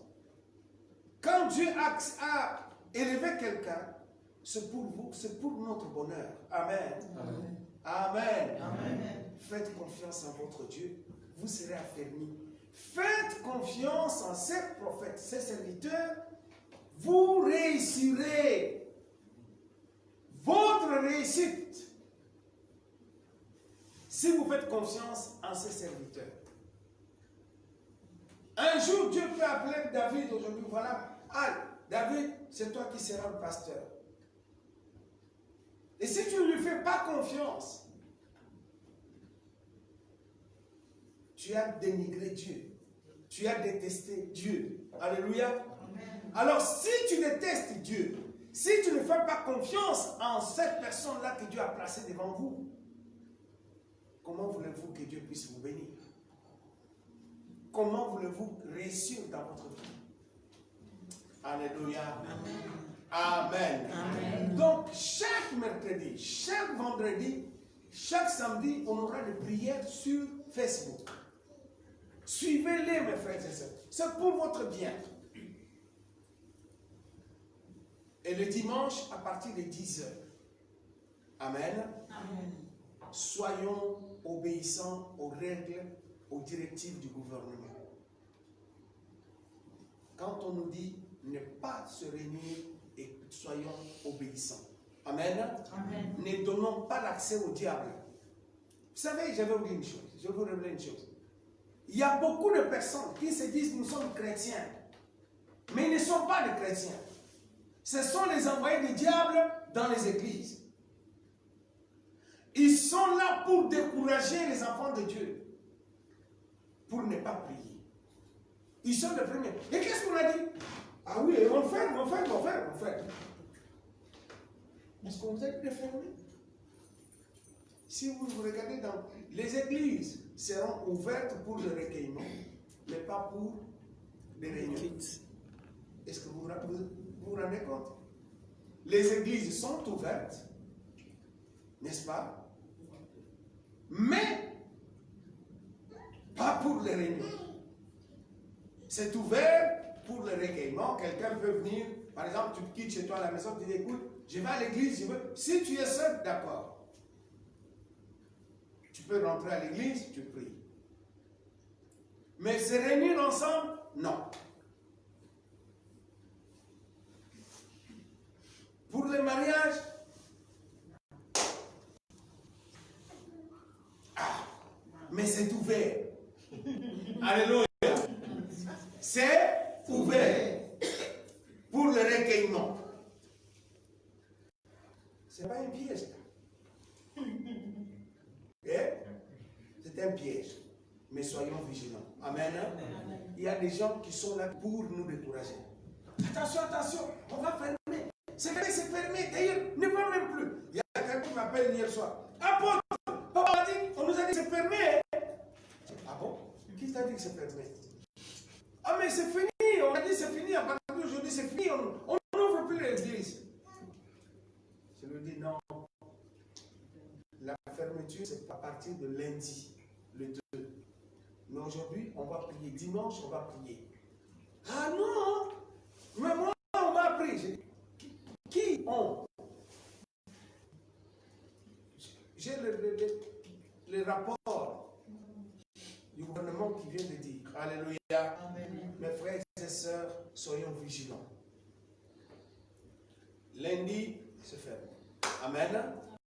Quand Dieu a élevé quelqu'un, c'est pour vous, c'est pour notre bonheur. Amen.
Amen.
Amen.
Amen.
Faites confiance en votre Dieu, vous serez affermis. Faites confiance en ses prophètes, ses serviteurs, vous réussirez. Votre réussite, si vous faites confiance en ses serviteurs. Un jour, Dieu peut appeler David aujourd'hui, voilà. David, c'est toi qui seras le pasteur. Et si tu ne lui fais pas confiance, tu as dénigré Dieu. tu as détesté Dieu. Alléluia. Alors, si tu détestes Dieu, si tu ne fais pas confiance en cette personne-là que Dieu a placée devant vous, comment voulez-vous que Dieu puisse vous bénir? Comment voulez-vous réussir dans votre vie? Alléluia. Amen. Amen. Donc, chaque mercredi, chaque vendredi, chaque samedi, on aura des prières sur Facebook. Suivez-les, mes frères et sœurs. C'est pour votre bien. Et le dimanche, à partir de 10h. Amen. Amen. Soyons obéissants aux règles, aux directives du gouvernement. Quand on nous dit ne pas se réunir, et soyons obéissants. Amen. Amen. Ne donnons pas l'accès au diable. Vous savez, je vais vous dire une chose. Je vais vous révéler une chose. Il y a beaucoup de personnes qui se disent nous sommes chrétiens, mais ils ne sont pas des chrétiens. Ce sont les envoyés du diable dans les églises. Ils sont là pour décourager les enfants de Dieu, pour ne pas prier. Ils sont les premiers. Et qu'est-ce qu'on a dit? Ah oui, on fait. Est-ce qu'on vous a dit de fermer? Si vous regardez dans les églises, seront ouvertes pour le recueillement, mais pas pour les réunions. Est-ce que vous vous rendez compte? Les églises sont ouvertes, n'est-ce pas? Mais pas pour les réunions. C'est ouvert pour le recueillement. Quelqu'un peut venir, par exemple, tu quittes chez toi à la maison, tu dis écoute, je vais à l'église, je veux. Si tu es seul, d'accord. Tu peux rentrer à l'église, tu pries. Mais se réunir ensemble, non. Pour le mariage, mais c'est ouvert. Alléluia. C'est ouvert pour le recueillement. Ce n'est pas un piège. C'est un piège. Mais soyons vigilants. Amen. Il y a des gens qui sont là pour nous décourager. Attention, on va fermer. C'est vrai, c'est fermé. D'ailleurs, ne va même plus. Il y a quelqu'un qui m'appelle hier soir. Apôtre, papa dit, on nous a dit que c'est fermé. Ah bon? Qui t'a dit que c'est fermé? Ah mais c'est fini. On a dit c'est fini. À partir d'aujourd'hui, c'est fini. On n'ouvre plus l'église. Je lui dis non. La fermeture, c'est à partir de lundi, le 2. Mais aujourd'hui, on va prier. Dimanche, on va prier. Ah non! Mais moi, on va prier. Qui ont? J'ai le rapport du gouvernement qui vient de dire. Alléluia. Amen. Mes frères et sœurs, soyons vigilants. Lundi, c'est fermé. Amen.